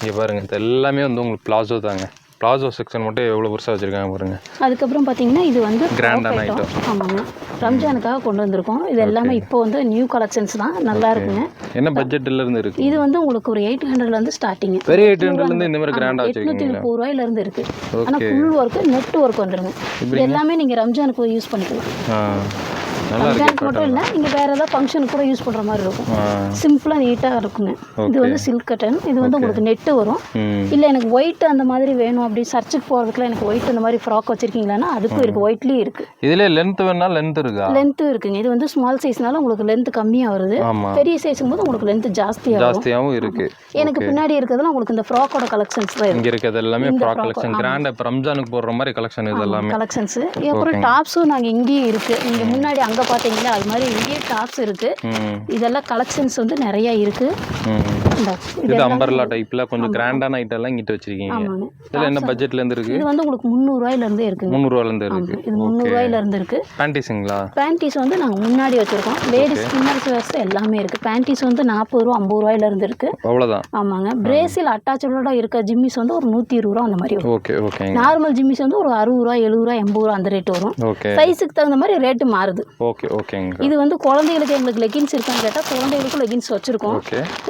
இங்கே பாருங்க, இது எல்லாமே வந்து உங்களுக்கு பிளாசோ தாங்க. பிளாசோ செக்ஷன் மட்டும் எவ்வளோ பெருசாக வச்சுருக்காங்க பாருங்க. அதுக்கப்புறம் பார்த்தீங்கன்னா இது வந்து கிராண்டான ஐட்டம். ஆமாங்க. ரம்ஜானுக்காக கொண்டு வந்திருக்கோம். இது எல்லாமே இப்போ வந்து நியூ கலெக்ஷன்ஸ் தான். நல்லா இருக்குங்க. என்ன பட்ஜெட்லேருந்து இருக்குது? இது வந்து உங்களுக்கு ஒரு 800லேருந்து ஸ்டார்டிங். பெரிய 800லேருந்து இந்த மாதிரி கிராண்டாக வச்சுருக்கீங்க. 830 ரூபாயிலேருந்து இருக்குது. ஆனால் ஃபுல் ஒர்க்கு நெட் ஒர்க் வந்துருங்க. இது எல்லாமே நீங்கள் ரம்ஜானுக்கு யூஸ் பண்ணிக்கலாம். ரம்ஜானுக்கு மட்டும் இல்லை, நீங்கள் வேறு ஏதாவது ஃபங்க்ஷனுக்கு கூட யூஸ் பண்ணுற மாதிரி இருக்கும். சிம்பிளாக நீட்டாக இருக்குங்க. இது வந்து சில்க் கட்டன். இது வந்து உங்களுக்கு நெட்டு வரும். இல்லை எனக்கு ஒயிட் அந்த மாதிரி வேணும் அப்படி சர்ச்சுக்கு போகிறதுக்குலாம் எனக்கு ஒயிட் அந்த மாதிரி ஃப்ராக் வச்சுருக்கீங்களான்னா அதுக்கும் இருக்குது, ஒயிட்லேயும் இருக்குது. இதில் லென்த் வேணா லென்த் இருக்கா? லென்த்தும் இருக்குங்க. இது வந்து ஸ்மால் சைஸ்னால உங்களுக்கு லென்த் கம்மியாக வருது. பெரிய சைஸும் போது உங்களுக்கு லென்த் ஜாஸ்தியாகவும் இருக்குது. எனக்கு பின்னாடி இருக்கிறதுலாம் உங்களுக்கு இந்த ஃப்ராக்கோட கலெக்ஷன்ஸ் தான் இங்கே இருக்கிறது எல்லாமே ஃப்ராக் கலெக்ஷன். கிராண்டாக இப்போ ரம்ஜானுக்கு போடுற மாதிரி கலெக்ஷன் இது எல்லாமே கலெக்ஷன்ஸ். அப்புறம் டாப்ஸும் நாங்கள் இங்கேயும் இருக்குது. நீங்கள் முன்னாடி அங்கே பார்த்தீங்கன்னா அது மாதிரி இங்கேயே டாப்ஸ் இருக்குது. இதெல்லாம் கலெக்ஷன்ஸ் வந்து நிறைய இருக்குது. இது அம்பர்லா டைப்ல கொஞ்சம் கிராண்டான ஐட்டம் எல்லாம் இங்கிட்ட வச்சிருக்கீங்க. இதுல என்ன பட்ஜெட்ல இருந்து இருக்கு? இது வந்து உங்களுக்கு 300 ரூபாயில இருந்தே இருக்கு. 300 ரூபாயில இருந்து இருக்கு. இது 300 ரூபாயில இருந்து இருக்கு. பேண்டிஸ்ங்களா? பேண்டிஸ் வந்து நாங்க முன்னாடி வச்சிருக்கோம். லேடிஸ் இன்னர்ஸ் வேர்ஸ் எல்லாமே இருக்கு. பேண்டிஸ் வந்து 40 ரூபாய் 50 ரூபாயில இருந்து இருக்கு. அவ்வளவுதான். ஆமாங்க. பிரேசில் அட்டாச்சோட இருக்க ஜிம்மிஸ் வந்து ஒரு 120 ரூபாய் அந்த மாதிரி வரும். Okay okay. நார்மல் ஜிம்மிஸ் வந்து ஒரு 60 ரூபாய் 70 ரூபாய் 80 ரூபாய் அந்த ரேட் வரும். ஓகே. சைஸுக்கு தகுந்த மாதிரி ரேட் மாறுது. ஓகே ஓகேங்க. இது வந்து குழந்தைகளுக்கு எங்களுக்கு லெகின்ஸ் இருக்கான்னு கேட்டா குழந்தைகளுக்கு லெகின்ஸ் வச்சிருக்கோம்.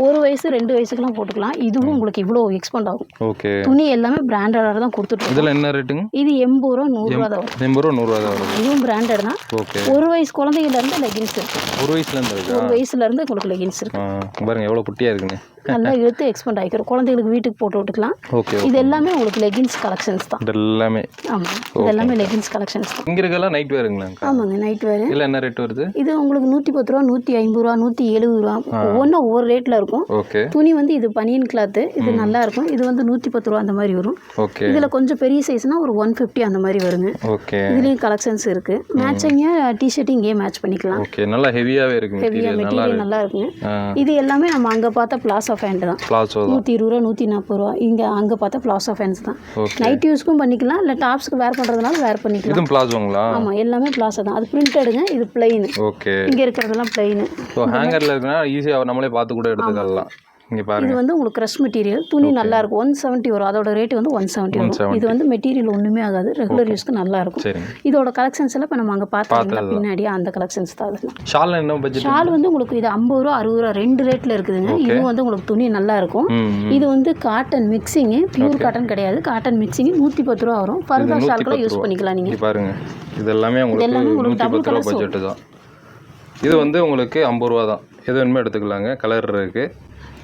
ஒரு வயசு 2 வயசுக்குலாம் போட்டுக்கலாம். இதுவும் உங்களுக்கு இவ்வளோ எக்ஸ்பெண்ட் ஆகும். ஓகே. துணி எல்லாமே பிராண்டடாக தான் கொடுத்துட்டு. இதில் என்ன ரேட்டுங்க? இது 80 ரூபா 100 ரூபா தான் வரும். 80 ரூபா 100 ரூபா தான் வரும். இதுவும் பிராண்டட் தான். ஓகே. ஒரு வயசு குழந்தையில இருந்து லெகின்ஸ் இருக்கு. ஒரு வயசுல இருந்து இருக்கு. ஒரு வயசுல இருந்து உங்களுக்கு லெகின்ஸ் இருக்கு. பாருங்க எவ்வளவு குட்டியா இருக்குங்க. நல்லா இழுத்து எக்ஸ்பெண்ட் ஆகிக்கிறோம். குழந்தைகளுக்கு வீட்டுக்கு போட்டு விட்டுக்கலாம். ஓகே. இது எல்லாமே உங்களுக்கு லெகின்ஸ் கலெக்ஷன்ஸ் தான். எல்லாமே. ஆமா. இது எல்லாமே லெகின்ஸ் கலெக்ஷன்ஸ் தான். இங்க இருக்கெல்லாம் நைட் வேருங்களா? ஆமாங்க, நைட் வேர். இல்ல என்ன ரேட் வருது? இது உங்களுக்கு 110 ரூபா 150 ரூபா 170 ரூபா ஒவ்வொன்றும் ஒவ்வொரு ரேட்ல இருக்கும். ஓகே. துணி வந்து இது பனியன் கிளாத். இது நல்லா இருக்கும். இது வந்து 110 ரூபா அந்த மாதிரி வரும். ஓகே. இதுல கொஞ்சம் பெரிய சைஸ்னா ஒரு 150 அந்த மாதிரி வருங்க. ஓகே. இதுலயும் கலெக்ஷன்ஸ் இருக்கு. மேட்சிங்கா டி-ஷர்ட் இங்கே மேட்ச் பண்ணிக்கலாம். ஓகே. நல்லா ஹெவியாவே இருக்கு. மெட்டீரியல் நல்லா இருக்குங்க. இது எல்லாமே நம்ம அங்க பார்த்த பிளாசோ ஃபேண்ட் தான். 120 ரூபா 140 ரூபா. இங்க அங்க பார்த்த பிளாசோ ஃபேன்ஸ் தான். நைட் யூஸ்க்கும் பண்ணிக்கலாம், இல்ல டாப்ஸ்க்கு வேர் பண்றதுனால வேர் பண்ணிக்கலாம். இதுவும் பிளாசோங்களா? ஆமா, எல்லாமே பிளாசோ தான். அது பிரிண்டடுங்க. இது பிளைன். ஓகே. இங்க இருக்கிறதெல்லாம் பிளைன். சோ ஹேங்கர்ல இருக்குனா ஈஸியா நம்மளே பார்த்து கூட எடுத்துக்கலாம். இங்க பாருங்க. இது வந்து உங்களுக்கு கிரஷ் மெட்டீரியல். துணி நல்லா இருக்கும். 170 வரும். அதோட ரேட் வந்து 170 வரும். இது வந்து மெட்டீரியல் ஒண்ணுமே ஆகாது. ரெகுலர் யூஸ்க்கு நல்லா இருக்கும். இதோட கலெக்ஷன்ஸ் எல்லாம் இப்ப நம்ம அங்க பார்த்தோம்னா பின்னாடி அந்த கலெக்ஷன்ஸ் தான். ஷால் என்ன பட்ஜெட்? ஷால் வந்து உங்களுக்கு இது 50 ரூபா 60 ரூபா ரெண்டு ரேட்ல இருக்குதுங்க. இது வந்து உங்களுக்கு துணி நல்லா இருக்கும். இது வந்து காட்டன் மிக்சிங், பியூர் காட்டன் கிடையாது. காட்டன் மிக்சிங் 110 ரூபா வரும். ஃபர்தா ஷால்களை யூஸ் பண்ணிக்கலாம் நீங்க. பாருங்க. இது எல்லாமே உங்களுக்கு 110 ரூபா பட்ஜெட் தான். இது வந்து உங்களுக்கு 50 ரூபா தான். எது வேணுமே எடுத்துக்கலாங்க. கலர் இருக்கு.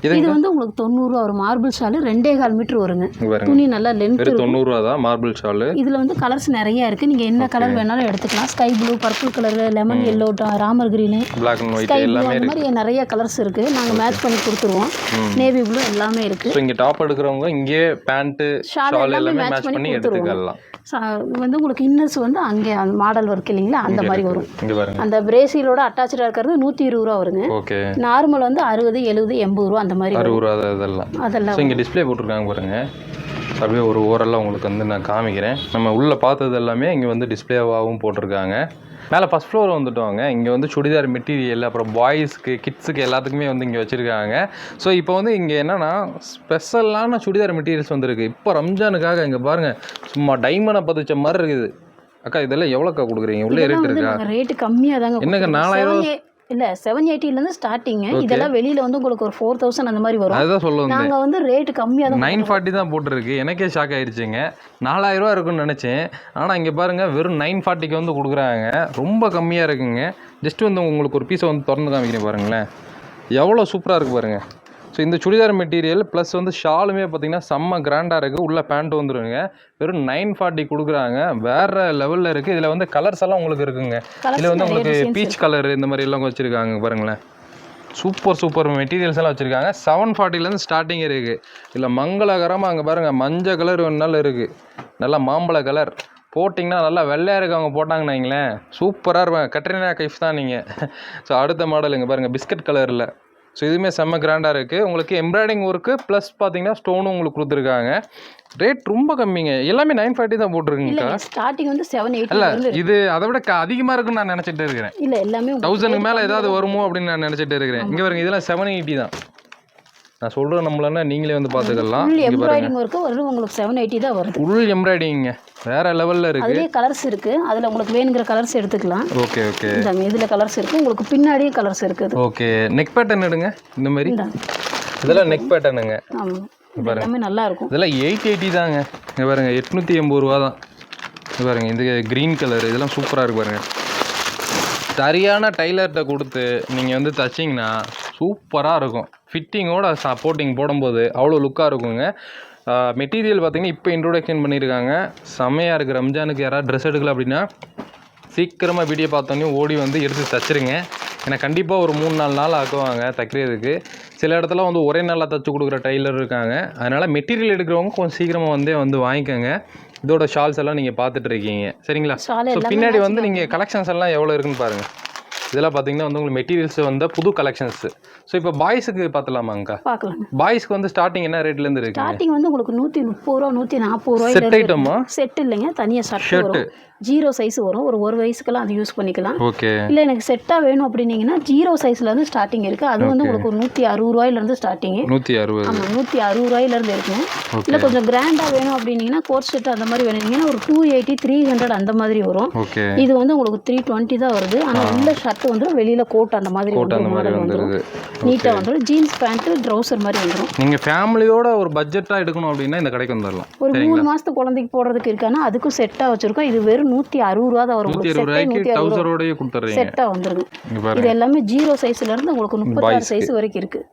இது வந்து உங்களுக்கு 90 ரூபா ஒரு மார்பிள் ஷால் 2.25 மீட்டர் வருங்க. துணி நல்லா லென்த் இருக்கு. 90 ரூபா தான் மார்பிள் ஷால். இதுல வந்து கலர்ஸ் நிறைய இருக்கு. நீங்க என்ன கலர் வேணாலும் எடுத்துக்கலாம். Sky blue, purple colour, lemon yellow, Ramar green, Black and white எல்லாமே இருக்கு. இந்த மாதிரி நிறைய கலர்ஸ் இருக்கு. நாங்க மேட்ச் பண்ணி கொடுத்துருவோம். நேவி ப்ளூ எல்லாமே இருக்கு. சோ இங்க டாப் எடுக்கறவங்க இங்கே பேண்ட் ஷால் எல்லாமே மேட்ச் பண்ணி எடுத்துக்கலாம். வந்து உங்களுக்கு இன்னர்ஸ் வந்து அங்கே அந்த மாடல் ஒர்க் இல்லைங்களா அந்த மாதிரி வரும். அந்த பிரேசிலோட அட்டாச்சா இருக்கிறது 120 ரூபா வருங்க. ஓகே. நார்மல் வந்து 60 70 80 ரூபா அந்த மாதிரி 60 ரூபா அதெல்லாம். இங்க டிஸ்ப்ளே போட்டுருக்காங்க பாருங்க. அப்படியே ஒரு ஓரெல்லாம் உங்களுக்கு வந்து நான் காமிக்கிறேன். நம்ம உள்ள பார்த்தது எல்லாமே இங்க வந்து டிஸ்ப்ளேவாகவும் போட்டிருக்காங்க. மேலே ஃபஸ்ட் ஃப்ளோர் வந்துட்டோங்க. இங்கே வந்து சுடிதார் மெட்டீரியல், அப்புறம் பாய்ஸ்க்கு கிட்ஸுக்கு எல்லாத்துக்குமே வந்து இங்கே வச்சுருக்காங்க. ஸோ இப்போ வந்து இங்கே என்னென்னா ஸ்பெஷலான சுடிதார் மெட்டீரியல்ஸ் வந்துருக்கு. இப்போ ரம்ஜானுக்காக இங்கே பாருங்கள், சும்மா டைமண்டை பதிச்ச மாதிரி இருக்குது. அக்கா இதெல்லாம் எவ்வளோக்கா கொடுக்குறீங்க? உள்ளே ரேட் இருக்கா? ரேட்டு கம்மியாக தாங்க. என்னங்க 4000 இல்லை 780லேருந்து ஸ்டார்டிங். இதெல்லாம் வெளியில் வந்து உங்களுக்கு ஒரு 4000 அந்த மாதிரி வரும். அதுதான் சொல்லுவோம். நாங்கள் வந்து ரேட்டு கம்மியாக தான் 940 தான் போட்டுருக்கு. எனக்கே ஷாக் ஆயிடுச்சுங்க. 4000 ரூபா இருக்குன்னு நினச்சேன். ஆனால் இங்கே பாருங்கள் வெறும் 940க்கு வந்து கொடுக்குறாங்க. ரொம்ப கம்மியாக இருக்குங்க. ஜஸ்ட் வந்து உங்களுக்கு ஒரு பீஸை வந்து திறந்து காமிக்கிறேன் பாருங்களேன். எவ்வளோ சூப்பராக இருக்குது பாருங்கள். ஸோ இந்த சுடிதார் மெட்டீரியல் ப்ளஸ் வந்து ஷாலுமே பார்த்தீங்கன்னா செம்ம கிராண்டாக இருக்குது. உள்ள பேண்ட் வந்துருங்க. வெறும் 940 கொடுக்குறாங்க. வேறு லெவலில் இருக்குது. இதில் வந்து கலர்ஸ் எல்லாம் உங்களுக்கு இருக்குங்க. இதில் வந்து உங்களுக்கு பீச் கலர் இந்த மாதிரி எல்லாம் வச்சுருக்காங்க பாருங்களேன். சூப்பர் மெட்டீரியல்ஸ் எல்லாம் வச்சுருக்காங்க. 740லேருந்து ஸ்டார்டிங் இருக்குது. இல்லை மங்களகரமாக அங்கே பாருங்கள் மஞ்சள் கலர் ஒன்றால் இருக்குது. நல்லா மாம்பழ கலர் போட்டிங்கன்னா நல்லா வெள்ளையாக இருக்கவங்க போட்டாங்கன்னு வைங்களேன், சூப்பராக இருப்பாங்க. கட்ரினா கைஃப் தான் நீங்கள். ஸோ அடுத்த மாடல் இங்கே பாருங்கள் பிஸ்கட் கலரில். ஸோ இதுவுமே செம்ம கிராண்டாக இருக்குது. உங்களுக்கு எம்ப்ராய்டிங் ஒர்க்கு ப்ளஸ் பார்த்தீங்கன்னா ஸ்டோனும் உங்களுக்கு கொடுத்துருக்காங்க. ரேட் ரொம்ப கம்மிங்க. எல்லாமே 940 தான் போட்டிருக்குங்கக்கா. ஸ்டார்டிங் வந்து 780. இல்லை இது அதை விட அதிகமாக இருக்குன்னு நான் நினச்சிட்டு இருக்கிறேன். இல்லை எல்லாமே 1000க்கு மேலே ஏதாவது வருமோ அப்படின்னு நான் நினச்சிட்டு இருக்கிறேன். இங்கே பாருங்க இதெல்லாம் 780 தான். நான் சொல்கிறேன் நம்மளன்னா நீங்களே வந்து பார்த்துக்கலாம். எம்ப்ராய்டிங் ஒர்க்கு வரும் உங்களுக்கு 780 தான் வருது. ஃபுல் எம்ப்ராய்டிங்க வேறு லெவலில் இருக்குது. அதுலேயே கலர்ஸ் இருக்குது. அதில் உங்களுக்கு வேணுங்கிற கலர்ஸ் எடுத்துக்கலாம். ஓகே. இதில் கலர்ஸ் இருக்குது. உங்களுக்கு பின்னாடியும் கலர்ஸ் இருக்குது. ஓகே. நெக் பேட்டர்ன் எடுங்க இந்த மாதிரி. இதெல்லாம் நெக் பேட்டர்னுங்க. ஆமாம், எல்லாமே நல்லா இருக்கும். இதெல்லாம் 880 தாங்க. இங்கே பாருங்க 880 ரூபா தான். இது பாருங்க இந்த க்ரீன் கலர் இதெல்லாம் சூப்பராக இருக்கு பாருங்க. சரியான டைலர்கிட்ட கொடுத்து நீங்கள் வந்து தைச்சிங்கன்னா சூப்பராக இருக்கும். ஃபிட்டிங்கோட சப்போர்ட்டிங் போடும்போது அவ்வளோ லுக்காக இருக்குங்க. மெட்டீரியல் பார்த்திங்கன்னா இப்போ இன்ட்ரோடக்ஷன் பண்ணியிருக்காங்க, செம்மையாக இருக்குது. ரம்ஜானுக்கு யாராவது ட்ரெஸ் எடுக்கல அப்படின்னா சீக்கிரமாக வீடியோ பார்த்தோன்னே ஓடி வந்து எடுத்து தைச்சிருங்க. ஏன்னா கண்டிப்பாக ஒரு 3-4 நாள் ஆக்குவாங்க தைக்கிறதுக்கு. சில இடத்துல வந்து ஒரே நாளில் தைச்சி கொடுக்குற டெய்லர் இருக்காங்க. அதனால் மெட்டீரியல் எடுக்கிறவங்க கொஞ்சம் சீக்கிரமாக வந்து வாங்கிக்கோங்க. இதோட ஷால்ஸ் எல்லாம் நீங்கள் பார்த்துட்டு இருக்கீங்க சரிங்களா? ஸோ பின்னாடி வந்து நீங்கள் கலெக்ஷன்ஸ் எல்லாம் எவ்வளோ இருக்குன்னு பாருங்கள். இதெல்லாம் பார்த்தீங்கன்னா வந்து உங்களுக்கு மெட்டீரியல்ஸ் வந்து புது கலெக்ஷன்ஸ். ஸோ இப்போ பாய்ஸுக்கு பார்த்துலாமாங்கக்கா? பார்க்கலாம். பாய்ஸ்க்கு வந்து ஸ்டார்டிங் என்ன ரேட்லேருந்து இருக்கு? ஸ்டார்டிங் வந்து உங்களுக்கு 130 ரூபா 140 ரூபாய். செட் ஐட்டமா? செட் இல்லைங்க, தனியாக ஷர்ட் 0 சைஸ் வரும். ஒரு வயசுக்கெல்லாம் அது யூஸ் பண்ணிக்கலாம். ஓகே. இல்லை எனக்கு செட்டாக வேணும் அப்படின்னீங்கன்னா 0 சைஸ்லேருந்து ஸ்டார்டிங் இருக்குது. அது வந்து உங்களுக்கு ஒரு 160 ரூபாயிலேருந்து ஸ்டார்டிங். 160? ஆமாம், 160 ரூபாயிலேருந்து இருக்குங்க. இல்லை கொஞ்சம் கிராண்டாக வேணும் அப்படின்னீங்கன்னா கோட் செட் அந்த மாதிரி வேணுங்கன்னா ஒரு 280 300 அந்த மாதிரி வரும். இது வந்து உங்களுக்கு 320 தான் வருது. ஆனால் உள்ள ஷர்ட் வந்து வெளியில் கோட் அந்த மாதிரி வந்துடும், நீட்டாக வந்துடும். ஜீன்ஸ் பேண்ட்டு ட்ரௌசர் மாதிரி வந்துடும். நீங்கள் ஃபேமிலியோட ஒரு பட்ஜெட்டாக எடுக்கணும் அப்படின்னா இந்த கடைக்கு வந்துடலாம். ஒரு 3 மாதத்துக்கு குழந்தைக்கு போடுறதுக்கு இருக்கானா அதுக்கும் செட்டாக வச்சுருக்கோம். இது வெறும் 160 ரூபா தான் வரும். செட்டாக வந்துருங்க. இது எல்லாமே 0 சைஸ்லேருந்து உங்களுக்கு 36 சைஸ் வரைக்கும் இருக்குது.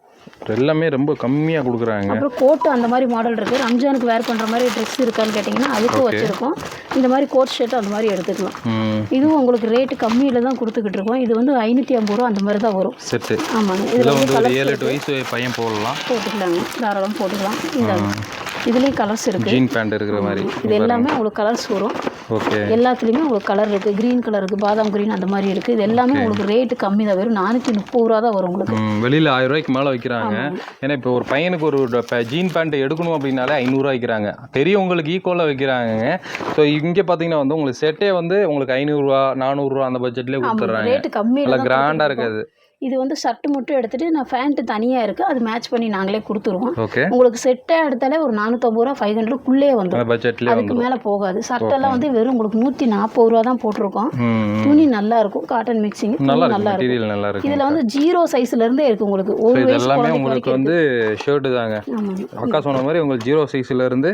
எல்லாமே ரொம்ப கம்மியாக கொடுக்குறாங்க. அப்புறம் கோட்டு அந்த மாதிரி மாடல் இருக்குது. ரம்ஜானுக்கு வேர் பண்ணுற மாதிரி ட்ரெஸ் இருக்கான்னு கேட்டிங்கன்னா அதுக்கும் வச்சுருக்கோம். இந்த மாதிரி கோட் ஷர்ட் அந்த மாதிரி எடுத்துக்கலாம். இதுவும் உங்களுக்கு ரேட்டு கம்மியில் தான் கொடுத்துக்கிட்டு இருக்கோம். இது வந்து 550 ரூபா அந்த மாதிரி தான் வரும் செட்டு. ஆமாங்க. இதில் வந்து 7-8 வயசு பையன் போட்டுக்கலாங்க, தாராளமாக போட்டுக்கலாம். இந்த இதுலேயும் கலர்ஸ் இருக்குது. ஜீன் பேண்ட் இருக்கிற மாதிரி இது எல்லாமே உங்களுக்கு கலர்ஸ் வரும். ஓகே. எல்லாத்துலேயுமே உங்களுக்கு கலர் இருக்குது. க்ரீன் கலர் இருக்குது, பாதாம் க்ரீன் அந்த மாதிரி இருக்குது. இது எல்லாமே உங்களுக்கு ரேட்டு கம்மி தான், வெறும் 430 ரூபா தான் வரும் உங்களுக்கு. வெளியில் 1000 ரூபாய்க்கு மேலே வைக்கிறாங்க. ஏன்னா இப்போ ஒரு பையனுக்கு ஒரு ஜீன் பேண்ட் எடுக்கணும் அப்படின்னாலே 500 ரூபா வைக்கிறாங்க. பெரியவங்களுக்கு ஈக்குவலாக வைக்கிறாங்க. ஸோ இங்கே பார்த்தீங்கன்னா வந்து உங்களுக்கு செட்டே வந்து உங்களுக்கு 500 ரூபா 400 ரூபா அந்த பட்ஜெட்லேயே கொடுத்துட்றாங்க. ரேட்டு கம்மி, நல்லா கிராண்டாக இருக்காது. இது வந்து ஷர்ட் மட்டும் எடுத்துட்டு நான் பேண்ட் தனியாக இருக்குது, அது மேட்ச் பண்ணி நாங்களே கொடுத்துருவோம். உங்களுக்கு செட்டாக எடுத்தாலே ஒரு 450 ரூபா 500க்குள்ளே வந்துடும். அதுக்கு மேலே போகாது. ஷர்ட்டெல்லாம் வந்து வெறும் உங்களுக்கு 140 ரூபா தான் போட்டிருக்கோம். துணி நல்லா இருக்கும், காட்டன் மிக்சிங் நல்லா இருக்கும். இதில் வந்து 0 சைஸ்லேருந்தே இருக்குது உங்களுக்கு. ஒரு எல்லாமே உங்களுக்கு வந்து ஷர்ட் தாங்க. அக்கா சொன்ன மாதிரி உங்களுக்கு 0 சைஸ்லேருந்து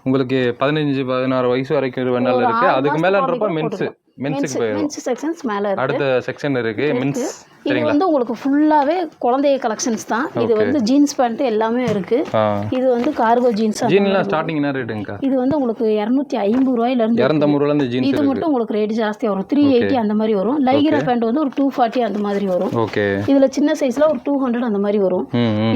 உங்களுக்கு 15-16 வயசு வரைக்கும் வேணாலும் இருக்குது. அதுக்கு மேலேன்றப்ப மென்ஸுக்கு செக்ஷன்ஸ் மேலே அடுத்த செக்ஷன் இருக்குது மென்ஸ். இது வந்து உங்களுக்கு ஃபுல்லாகவே குழந்தைய கலெக்ஷன்ஸ் தான். இது வந்து ஜீன்ஸ் பேண்ட் எல்லாமே இருக்கு. இது வந்து கார்கோ ஜீன்ஸ். ஜீன்லாம் ஸ்டார்டிங் என்ன ரேட்டுங்க? இது வந்து உங்களுக்கு 250 ரூபாயிலிருந்து 250 ரூபாயிலிருந்து ஜீன்ஸ். இது மட்டும் உங்களுக்கு ரேட் ஜாஸ்தியாக வரும், 380 அந்த மாதிரி வரும். லைக்ரா பேண்ட் வந்து ஒரு 240 அந்த மாதிரி வரும். ஓகே. இதுல சின்ன சைஸ்ல ஒரு 200 அந்த மாதிரி வரும்.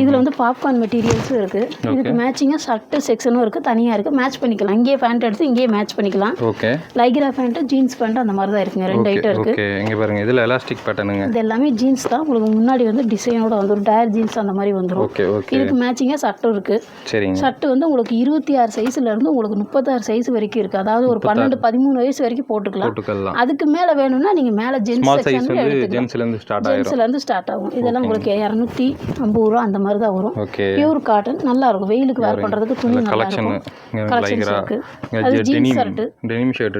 இதுல வந்து பாப்கார்ன் மெட்டீரியல்ஸும் இருக்கு. இதுக்கு மேட்சிங்காக ஷர்ட் செக்ஷனும் இருக்கு, தனியாக இருக்கு. மேட்ச் பண்ணிக்கலாம். இங்கேயே பேண்ட் எடுத்து இங்கேயே மேட்ச் பண்ணிக்கலாம். Okay. Lycra pant jeans pant அந்த மாதிரி தான் இருக்குங்க. 2 ஐட்டம் இருக்கு. ஓகே. இங்க பாருங்க, இதுல எலாஸ்டிக் பேட்டர்னுங்க. இது எல்லாமே ஜீன்ஸ் தான். உங்களுக்கு முன்னாடி வந்து டிசைனோட வந்து ஒரு டயர் ஜீன்ஸ் அந்த மாதிரி வந்துடும். Okay okay. இதுக்கு மேட்சிங்காக ஷர்ட்டும் இருக்கு. சரிங்க. ஷர்ட் வந்து உங்களுக்கு 26 சைஸ்ல இருந்து உங்களுக்கு 36 சைஸ் வரைக்கும் இருக்கு. அதாவது ஒரு 12-13 வயசு வரைக்கும் போட்டுக்கலாம். அதுக்கு மேல வேணும்னா நீங்க மேல ஜென்ஸ் செக்ஷன்ல எடுத்துக்கலாம். ஜென்ஸ்ல இருந்து ஸ்டார்ட் ஆகும். இதெல்லாம் உங்களுக்கு 250 ரூபா அந்த மாதிரி தான் வரும். பியூர் காட்டன், நல்லா இருக்கும். வெயிலுக்கு வேர் பண்றதுக்கு துணி நல்லா இருக்கும். கலெக்ஷன்ஸ் இருக்கு. அது ஜீன்ஸ் ஷர்ட்,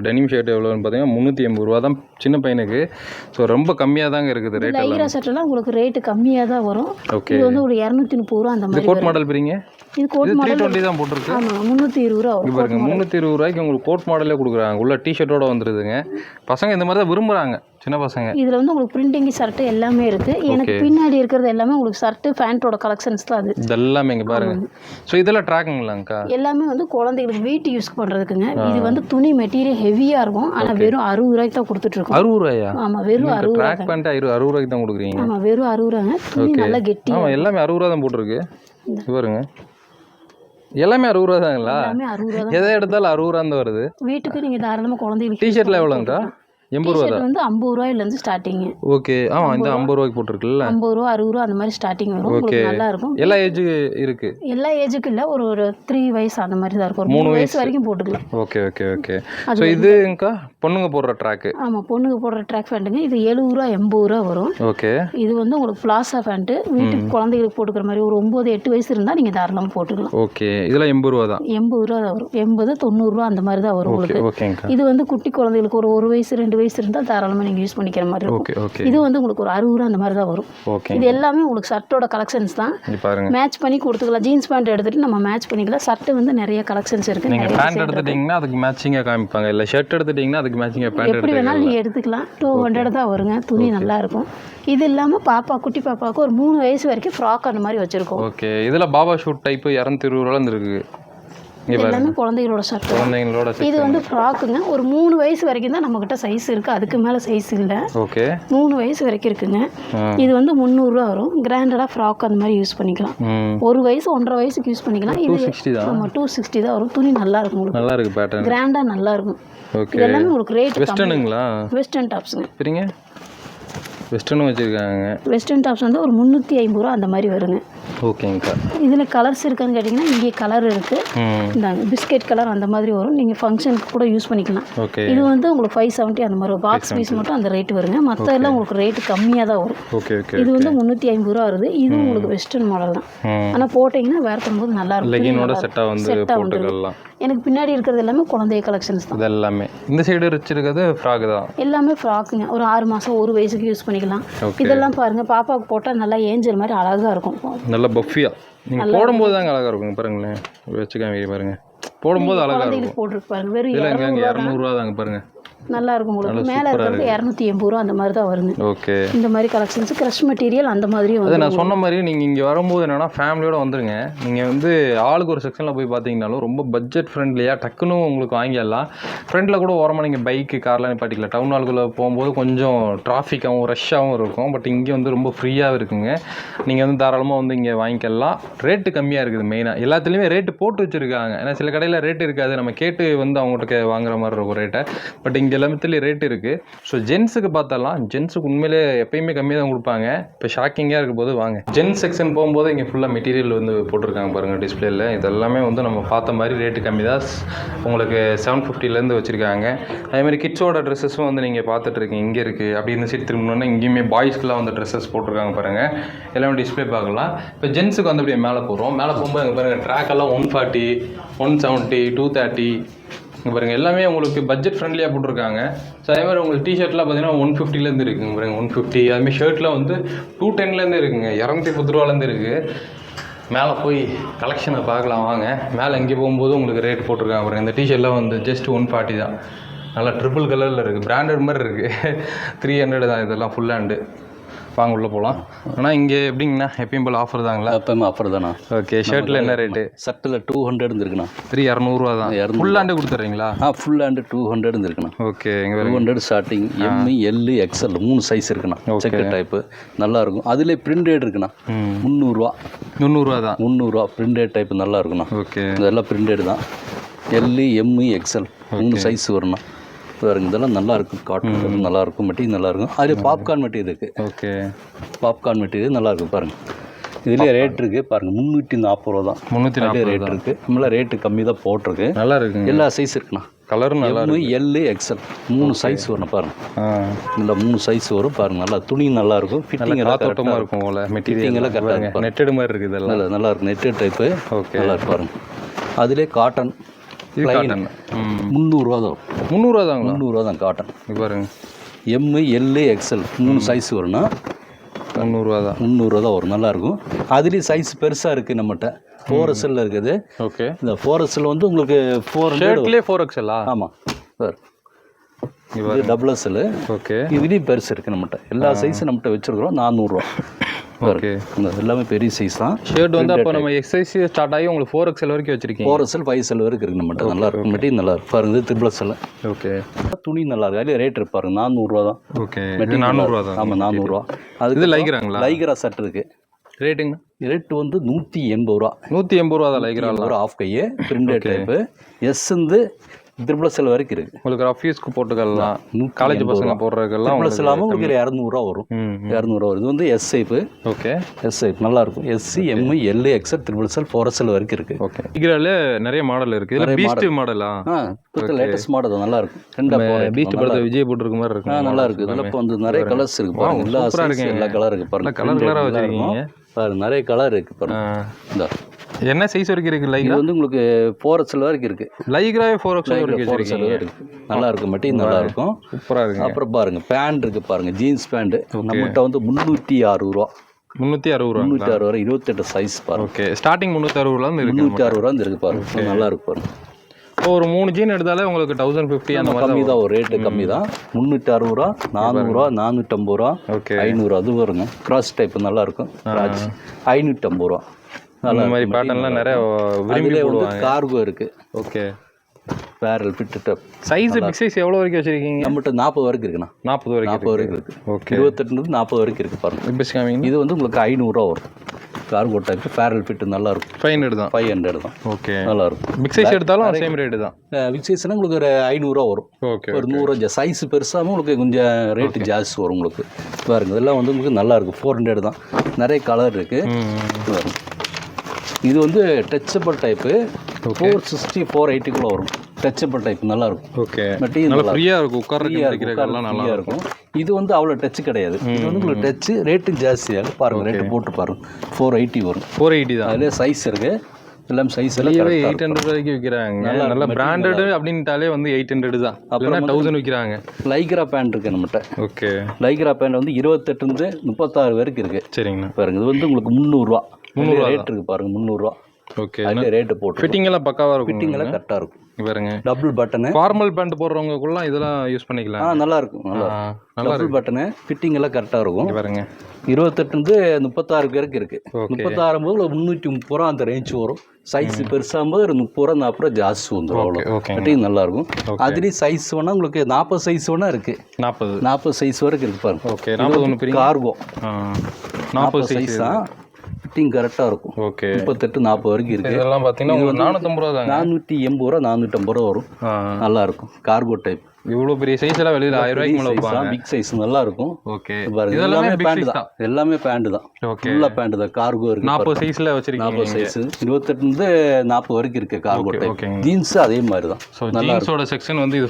டெனிம் ஷர்ட் எவ்வளவுன்னு பாத்தீங்கன்னா 380 ரூபா தான் சின்ன பையனுக்கு. சோ ரொம்ப கம்மியா தாங்க இருக்குது ரேட். லைக்ரா ஷர்ட்லாம் உங்களுக்கு ரேட் கம்மியா தான் வரும். இது வந்து ஒரு 230 ரூபா அந்த மாதிரி. கோட் மாடல் பிரிங்க. இது கோட் மாடல் 320 தான் போட்டுருக்கு. ஆமா, 320 ரூபா. இது பாருங்க, 320 ரூபாய்க்கு உங்களுக்கு கோட் மாடலே கொடுக்குறாங்க. உள்ள டி-ஷர்ட்டோட வந்துருதுங்க. பசங்க இந்த மாதிரி தான் விரும்புறாங்க, சின்ன பசங்க. இதுல வந்து உங்களுக்கு பிரிண்டிங் ஷர்ட் எல்லாமே இருக்கு. எனக்கு பின்னாடி இருக்கிறது எல்லாமே உங்களுக்கு ஷர்ட் பேண்டோட கலெக்ஷன்ஸ் தான். அது இதெல்லாம் இங்க பாருங்க. சோ இதெல்லாம் ட்ராக்கிங்லாங்கா எல்லாமே வந்து குழந்தைகளுக்கு வீட்டு யூஸ் பண்றதுக்குங்க. இது வந்து துணி மெட்டீரியல் ஹெவியா இருக்கும். ஆனா வெறும் 60 ரூபாய்க்கு தான் கொடுத்துட்டு இருக்கோம். 60 ரூபாயா? ஆமா, வெறும் 60 ரூபாய். ட்ராக் பேண்ட் 60 ரூபாய்க்கு தான் கொடுக்குறீங்க? ஆமா, வெறும் 60 ரூபாங்க. துணி நல்லா கெட்டி. ஆமா, எல்லாமே 60 ரூபாய் தான் போட்டுருக்கு. இது பாருங்க, எல்லாமே 60 ரூபா தாங்களா? எதை எடுத்தாலும் 60 ரூபா தான் வருது. வீட்டுக்கு நீங்க தாராளமா குழந்தைகளுக்கு. டி-ஷர்ட்ல எவ்வளோங்கா? 80 ரூபா தான். வந்து 50 ரூபாயிலேருந்து ஸ்டார்டிங். ஓகே. ஆமா, இந்த 50 ரூபாய்க்கு போட்டுருக்குல்ல. 50 ரூபா 60 ரூபா அந்த மாதிரி ஸ்டார்டிங் வரும். உங்களுக்கு நல்லா இருக்கும். எல்லா ஏஜ் இருக்கு. எல்லா ஏஜுக்கு இல்ல, ஒரு 3 வயசு அந்த மாதிரி தான் இருக்கும். 3 வயசு வரைக்கும் போட்டுக்கலாம். Okay okay okay. சோ இதுங்கா பொண்ணுங்க போடுற ட்ராக். ஆமா, பொண்ணுங்க போடுற ட்ராக் பேண்ட்டுங்க. இது 70 ரூபா 80 ரூபா வரும். ஓகே. இது வந்து உங்களுக்கு பிளாசா பேண்ட், வீட்டுக்கு குழந்தைகளுக்கு போட்டுக்கிற மாதிரி. ஒரு 9-8 வயசு இருந்தா நீங்க தாராளமா போட்டுக்கலாம். ஓகே. இதெல்லாம் 80 ரூபா தான். 80 ரூபா தான் வரும். 80-90 ரூபா அந்த மாதிரி தான் வரும் உங்களுக்கு. ஓகேங்கா. இது வந்து குட்டி குழந்தைகளுக்கு ஒரு 1 வயசு 2 வயசு இருந்தால் தாராளமாக நீங்கள் யூஸ் பண்ணிக்கிற மாதிரி இருக்கும். Okay okay. இது வந்து உங்களுக்கு ஒரு 60 ரூபா அந்த மாதிரி தான் வரும். ஓகே. இது எல்லாமே உங்களுக்கு ஷர்ட்டோட கலெக்ஷன்ஸ் தான். பாருங்க, மேட்ச் பண்ணி கொடுத்துக்கலாம். ஜீன்ஸ் பேண்ட் எடுத்துகிட்டு நம்ம மேட்ச் பண்ணிக்கலாம். ஷர்ட்டு வந்து நிறைய கலெக்ஷன்ஸ் இருக்குது. நீங்கள் பேண்ட் எடுத்துட்டிங்கன்னா அதுக்கு மேட்சிங்காக காமிப்பாங்க, இல்லை ஷர்ட் எடுத்துட்டிங்கன்னா அதுக்கு மேட்சிங்காக பேண்ட் எப்படி வேணாலும் நீங்கள் எடுத்துக்கலாம். 200 தான் வருங்க. துணி நல்லாயிருக்கும். இது இல்லாமல் பாப்பா குட்டி பாப்பாவுக்கு ஒரு 3 வயசு வரைக்கும் ஃப்ராக் அந்த மாதிரி வச்சுருக்கோம். ஓகே. இதில் பாபா ஷூட் டைப்பு 220 ரூபாய் இருக்குது. எல்லாமே குழந்தைகளோட ஷர்ட். குழந்தைங்களோட இது வந்து ஃப்ராக்குங்க. ஒரு 3 வயசு வரைக்கும் தான் நம்மக்கிட்ட சைஸ் இருக்குது. அதுக்கு மேலே சைஸ் இல்லை. ஓகே. 3 வயசு வரைக்கும் இருக்குங்க. இது வந்து 300 ரூபா வரும். கிராண்டடாக ஃப்ராக் அந்த மாதிரி யூஸ் பண்ணிக்கலாம். 1 வயசு 1.5 வயசுக்கு யூஸ் பண்ணிக்கலாம். இது 260 தான் வரும். துணி நல்லா இருக்கும் உங்களுக்கு. நல்லா இருக்கு பேட்டர்ன். கிராண்டாக நல்லா இருக்கும். ஓகே. எல்லாமே உங்களுக்கு ரேட் வெஸ்டர்னுங்களா? வெஸ்டர்ன் டாப்ஸுங்க. சரிங்க. வெஸ்டர்னும் வச்சுருக்காங்க. வெஸ்டர்ன் டாப்ஸ் வந்து ஒரு 350 ரூபா அந்த மாதிரி வருங்க. ஓகேங்கக்கா. இதில் கலர்ஸ் இருக்கான்னு கேட்டிங்கன்னா இங்கே கலர் இருக்குது. இந்தாங்க பிஸ்கெட் கலர் அந்த மாதிரி வரும். நீங்கள் ஃபங்க்ஷனுக்கு கூட யூஸ் பண்ணிக்கலாம். ஓகே. இது வந்து உங்களுக்கு 570 அந்த மாதிரி பாக்ஸ் பீஸ் மட்டும் அந்த ரேட் வருங்க. மற்ற எல்லாம் உங்களுக்கு ரேட்டு கம்மியாக தான் வரும். Okay okay. இது வந்து 350 ரூபா வருது. இது உங்களுக்கு வெஸ்டர்ன் மாடல் தான். ஆனால் போட்டிங்கன்னா வேர் பண்ணும்போது நல்லா இருக்கும். லெகினோட செட்டாக வந்து போட்டுக்கலாம். எனக்கு பின்னாடி இருக்கிறது எல்லாமே குழந்தைய கலெக்ஷன்ஸ் தான். இது எல்லாமே இந்த சைடு வச்சிருக்கிறது ஃப்ராக் தான். எல்லாமே ஃப்ராக்குங்க. ஒரு 6 மாதம் 1 வயசுக்கு யூஸ் பண்ணிக்கலாம். இதெல்லாம் பாருங்கள் பாப்பாவுக்கு போட்டால் நல்லா ஏஞ்சல் மாதிரி அழகாக இருக்கும். நல்லா பஃபியா நீங்கள் போடும்போது தாங்க அழகாக இருக்கும். பாருங்களேன் வச்சுக்காங்க பாருங்க, போடும்போது அழகாக இருக்கும். போட்டுருக்கு பாருங்க. வெறும் 200 ரூபா தாங்க பாருங்க. நல்லா இருக்கும் உங்களுக்கு. மேலே இருக்கிறது 280 ரூபா அந்த மாதிரி தான் வருங்க. ஓகே. இந்த மாதிரி கலெக்ஷன்ஸ் க்ரஷ் மெட்டீரியல் அந்த மாதிரியும் வந்து நான் சொன்ன மாதிரி நீங்கள் இங்கே வரும்போது என்னென்னா ஃபேமிலியோட வந்துருங்க. நீங்கள் வந்து ஆளுக்கு ஒரு செக்ஷனில் போய் பார்த்தீங்கன்னாலும் ரொம்ப பட்ஜெட் ஃப்ரெண்ட்லியாக டக்குன்னு உங்களுக்கு வாங்கிடலாம். ஃப்ரெண்டில் கூட ஓரமாக நீங்கள் பைக்கு கார்லாம் நிப்பாட்டிக்கலாம். டவுன் ஹாலுக்குள்ளே போகும்போது கொஞ்சம் டிராஃபிக்காகவும் ரஷ்ஷாகவும் இருக்கும். பட் இங்கே வந்து ரொம்ப ஃப்ரீயாக இருக்குங்க. நீங்கள் வந்து தாராளமாக வந்து இங்கே வாங்கிக்கலாம். ரேட்டு கம்மியாக இருக்குது. மெயினாக எல்லாத்துலேயுமே ரேட்டு போட்டு வச்சுருக்காங்க. ஏன்னா சில கடையில் ரேட்டு இருக்காது, நம்ம கேட்டு வந்து அவங்ககிட்ட வாங்குற மாதிரி இருக்கும் ரேட்டை. பட் இங்கே எல்லாத்துலேயும் ரேட் இருக்குது. ஸோ ஜென்ஸுக்கு பார்த்தலாம், ஜென்ஸுக்கு உண்மையிலே எப்பயுமே கம்மியாக தான் கொடுப்பாங்க. இப்போ ஷாக்கிங்காக இருக்கும் போது வாங்க. ஜென்ஸ் செக்ஷன் போகும்போது இங்கே ஃபுல்லாக மெட்டீரியல் வந்து போட்டிருக்காங்க பாருங்கள் டிஸ்பிளேயில். இதெல்லாமே வந்து நம்ம பார்த்த மாதிரி ரேட்டு கம்மி தான். உங்களுக்கு 750லேருந்து வச்சுருக்காங்க. அதேமாதிரி கிட்ஸோட ட்ரெஸ்ஸஸும் வந்து நீங்கள் பார்த்துட்ருக்கீங்க. இங்கே இருக்குது. அப்படி இந்த சைட் திரும்பினோன்னா இங்கேயுமே பாய்ஸ்க்குலாம் வந்து ட்ரெஸ்ஸஸ் போட்டிருக்காங்க பாருங்கள். எல்லாமே டிஸ்பிளே பார்க்கலாம். இப்போ ஜென்ஸுக்கு வந்து அப்படியே மேலே போகிறோம். மேலே போகும்போது அங்கே பாருங்கள் ட்ராக்கெல்லாம் 140, 170, 230 இங்கே பாருங்கள். எல்லாமே உங்களுக்கு பட்ஜெட் ஃப்ரெண்ட்லியாக போட்டிருக்காங்க. ஸோ அதே மாதிரி உங்களுக்கு டிஷர்ட்லாம் பார்த்தீங்கன்னா 150லேருந்து இருக்குங்க பாருங்கள். 150. அதுமாதிரி ஷர்ட்டில் வந்து 210லேருந்து இருக்குங்க. 210 ரூபாலேருந்து இருக்குது. மேலே போய் கலெக்ஷனை பார்க்கலாம் வாங்க. மேலே இங்கே போகும்போது உங்களுக்கு ரேட் போட்டிருக்காங்க பாருங்கள். இந்த டிஷர்ட்லாம் வந்து ஜஸ்ட் 140 தான். நல்லா ட்ரிபிள் கலரில் இருக்குது. பிராண்டட் மாதிரி இருக்குது. 300 தான் இதெல்லாம் ஃபுல் ஹேண்டு. வாங்க உள்ளே போகலாம். ஆனால் இங்கே எப்படிங்கண்ணா எப்பயும் போல் ஆஃபர் தாங்களா? எப்பயுமே ஆஃபர் தானா? ஓகே. ஷர்ட்டில் என்ன ரேட்டு? ஷர்ட்டில் 200 இருக்குண்ணா. 200 ரூபா தான். ஃபுல் ஹேண்டு கொடுத்துட்றீங்களா? ஃபுல் ஹேண்டு 200 இருக்குண்ணா. Okay. 200 starting. M, L, XL 3 size இருக்குண்ணா. செக்கர் டைப்பு நல்லாயிருக்கும். அதிலே பிரிண்டட் இருக்குண்ணா. 300 ரூபா. 300 ரூபா தான். 300 ரூபா பிரிண்டட் டைப்பு நல்லா இருக்குண்ணா. ஓகே. இதெல்லாம் பிரிண்டட் தான். எல், எம், எக்ஸ்எல் 3 சைஸ் வரும்ண்ணா. பாருங்க இதெல்லாம் நல்லாயிருக்கும். காட்டன் நல்லாயிருக்கும். மெட்டீரியல் நல்லாயிருக்கும். அதில் பாப்கார்ன் மெட்டீரியல் இருக்குது. ஓகே. பாப்கார்ன் மெட்டீரியல் நல்லாயிருக்கும் பாருங்கள். இதுலேயே ரேட் இருக்குது பாருங்கள். 340 ரூபா தான். 340 ரேட் இருக்குது. நம்மளாம் ரேட்டு கம்மி தான் போட்டிருக்கு. நல்லா இருக்குங்க. எல்லா சைஸ் இருக்குண்ணா. கலரும் நல்லா இருக்கும். எல், எக்ஸ்எல் 3 சைஸ் வரும் பாருங்கள். இல்லை 3 சைஸ் வரும் பாருங்கள். நல்லா துணி நல்லாயிருக்கும். ஃபிட்டிங் எல்லாம் கரெக்டாக இருக்கும். மெட்டீரியல் எல்லாம் கரெக்டாக நெட்டடு மாதிரி இருக்குது. இதெல்லாம் நல்லாயிருக்கும். Netted type. ஓகே. நல்லா இருக்கு பாருங்கள். அதிலே காட்டன் 300 ரூபா தான். 300 ரூபா தாங்க. 300 ரூபா தான் காட்டன். பாருங்க. எம், எல், எக்ஸ்எல் 3 சைஸ் வரும்னா 300 ரூபா தான். 300 ரூபா தான் வரும். நல்லாயிருக்கும். அதுலேயும் சைஸ் பெருசாக இருக்குது நம்மகிட்ட. 4XL இருக்குது. ஓகே. இந்த 4XL வந்து உங்களுக்கு 400 4XL. ஆமாம் சார். இது XXL. ஓகே. இதுலேயும் பெருசு இருக்குது நம்மகிட்ட. எல்லா சைஸும் நம்மகிட்ட வச்சுருக்கிறோம். 400 ரூபா. ஓகே. இந்த எல்லாமே பெரிய சைஸ் தான். ஷர்ட் வந்து அப்போ நம்ம எக்ஸைஸ் ஸ்டார்ட் ஆகி உங்களுக்கு 4XL வரைக்கும் வச்சிருக்கீங்க. 4XL 5XL வரைக்கும் இருக்குது நம்மகிட்ட. நல்லா இருக்கும். மெட்டீரியல் நல்லா இருக்கும் பாருங்க. இது XXL. ஓகே. துணி நல்லா இருக்கு. அதில் ரேட் இருப்பாருங்க. 400 ரூபா தான். ஓகே. 400 ரூபா தான். ஆமாம் 400 ரூபா. அதுக்கு லைக்ராங்களா? லைக்ரா ஷர்ட் இருக்குது. ரேட்டுங்க ரேட்டு வந்து 180 ரூபா. 180 ரூபா தான். லைக்ரா ஒரு ஆஃப் கையே பிரிண்டட் டைப்பு. எஸ் வந்து XXL வரைக்கும் இருக்குது. உங்களுக்கு ரஃப்யூஸ்க்கு போட்டுக்கலாம். காலேஜ் பசங்க போடுறதுக்கெல்லாம் XXL இல்லாமல் உங்களுக்கு 200 ரூபா வரும். 200 ரூபா வரும். இது வந்து S size. Okay. S size நல்லாயிருக்கும். S, M, L, XL, XXL, 4XL வரைக்கும் இருக்குது. ஓகே. லைக்ரால நிறைய மாடல் இருக்குது. பீஸ்ட் மாடலா? இப்போ லேட்டஸ்ட் மாடல் தான். நல்லாயிருக்கும். பீஸ்ட் படத்தை விஜய் போட்டுருக்க மாதிரி இருக்கு. நல்லா இருக்குது. இதில் இப்போ வந்து நிறைய கலர்ஸ் இருக்குது பாருங்க. எல்லா கலர் இருக்குது பாருங்க. கலர் கலராக வச்சுருக்கீங்க பாருங்க. நிறைய கலர் இருக்குது பாருங்க. இந்த என்ன சைஸ் வரைக்கும் இருக்குது இது லைக்ரா? வந்து உங்களுக்கு 4XL வரைக்கும் இருக்குது. லைக்ராவே 4XL வரைக்கும் 4XL வச்சிருக்கீங்க. இருக்குது. நல்லா இருக்கும், மெட்டீரியல் நல்லா இருக்கும். சூப்பராக இருக்குங்க. அப்புறம் பாருங்கள் பேண்ட் இருக்குது பாருங்கள், ஜீன்ஸ் பேண்ட்டு நம்மகிட்ட வந்து 360 ரூபா. 360 ரூபா. 360 ரூபா 28 சைஸ் பாருங்க. ஓகே, ஸ்டார்டிங் 360 ரூபாலேருந்து இருக்கு. 360 ரூபா இருக்கு பாருங்க, நல்லா இருக்கு பாருங்க. இப்போ ஒரு 3 ஜீன் எடுத்தாலே உங்களுக்கு 1050 அந்த மாதிரி கம்மி தான், ஒரு ரேட்டு கம்மி தான். 360 ரூபா, 400 ரூபா, 450 ரூபா, ஓகே 500 அது வருங்க. கிராஸ் டைப் நல்லா இருக்கும். 550 ரூபா. இந்த மாதிரி பேட்டர்ன்லாம் நிறைய விரும்பி போடுவாங்க. கார்கோ இருக்கு. Okay, barrel fit top. Size big size எவ்வளோ வரைக்கும் வச்சிருக்கீங்க? நம்மகிட்ட 40 வரைக்கும் இருக்குண்ணா. 40 வரைக்கும். 40 வரைக்கும் இருக்கு. ஓகே, 28 40 வரைக்கும் இருக்கு பாருங்க. Best calming. இது வந்து உங்களுக்கு 500 ரூபா வரும். கார்கோ டைப் பேரல் ஃபிட் நல்லா இருக்கும். 500 தான். 500 தான். ஓகே, நல்லா இருக்கும். பிக் சைஸ் எடுத்தாலும் சேம் ரேட் தான். பிக் சைஸ்னா உங்களுக்கு ஒரு 500 ரூபா வரும். ஓகே, ஒரு 100 சைஸ் பெருசாகவும் உங்களுக்கு கொஞ்சம் ரேட்டு ஜாஸ்தி வரும் உங்களுக்கு. பாருங்க, இதெல்லாம் வந்து உங்களுக்கு நல்லா இருக்கும். 400 தான். நிறைய கலர் இருக்கு. பாருங்க, இது வந்து டச்சபிள் டைப்பு. 460 480 வரும். டச்சபிள் டைப் நல்லா இருக்கும். ஓகே, மெட்டீரியல் நல்லா ஃப்ரீயா இருக்கும். உட்கார்றதுக்கு நல்லா இருக்கும். இது வந்து அவ்வளோ டச் கிடையாது. இது வந்து உங்களுக்கு டச் ரேட்டு ஜாஸ்தியாக பாருங்க. ரேட்டு போட்டு பாருங்க, 480 வரும். 480 தான். அதிலே சைஸ் இருக்கு. எல்லாம் சைஸ் எல்லாம் 800 வரைக்கும் விற்கிறாங்க. நல்ல பிராண்டட் அப்படின்ட்டாலே வந்து 800 தான். அப்புறம் 1000 விற்கிறாங்க. லைக்ரா பேண்ட் இருக்கு நம்மகிட்ட. ஓகே, லைக்ரா பேண்ட் வந்து 28 36 வரைக்கும் இருக்கு. சரிங்கண்ணா. பாருங்க, இது வந்து உங்களுக்கு 300 ரூபா. ரேட் இருக்கு பாருங்க, 300 ரூபா. ஓகே, அதுல ரேட் போட்டு ஃபிட்டிங் எல்லாம் பக்காவா இருக்கும். ஃபிட்டிங் எல்லாம் கரெக்டா இருக்கும். பாருங்க, டபுள் பட்டனு. ஃபார்மல் பேண்ட் போடுறவங்கக்குள்ள இதெல்லாம் யூஸ் பண்ணிக்கலாம். நல்லா இருக்கும். நல்லா டபுள் பட்டனு, ஃபிட்டிங் எல்லாம் கரெக்டா இருக்கும். பாருங்க, 28 36 வரைக்கும் இருக்கு. 36 போது 330 ரூபா அந்த ரேஞ்ச் வரும். சைஸ் பெருசாகும்போது ஒரு 30 ரூபா 40 ரூபா ஜாஸ்தி வந்துடும். அவ்வளோ ஃபிட்டிங் நல்லா இருக்கும். அதுலேயும் சைஸ் வேணா உங்களுக்கு 40 சைஸ் வேணா இருக்கு. 40 சைஸ் வரைக்கும் இருக்கு பாருங்க. ஓகே, 40 கார்கோ 40 சைஸ் தான். ஃபிட்டிங் கரெக்டாக இருக்கும். ஓகே, 38 40 வரைக்கும் இருக்குது. இதெல்லாம் பார்த்தீங்கன்னா 450 ரூபா தான். 480 ரூபா 450 ரூபா வரும். நல்லா இருக்கும். Cargo type. இவ்வளோ பெரிய சைஸ் எல்லாம் வெளியில் 1000 ரூபாய்க்கு மேலே வைப்பாங்க. பிக் சைஸ் நல்லா இருக்கும். ஓகே, பாருங்க, எல்லாமே பேண்ட் தான். எல்லாமே பேண்ட் தான். ஓகே, ஃபுல்லாக பேண்ட் தான். கார்கோ இருக்கு. 40 சைஸில் வச்சிருக்கீங்க. 40 சைஸ் 28 40 வரைக்கும் இருக்கு. Cargo type. ஜீன்ஸ் அதே மாதிரி தான். நல்லா ஜீன்ஸோட செக்ஷன் வந்து இது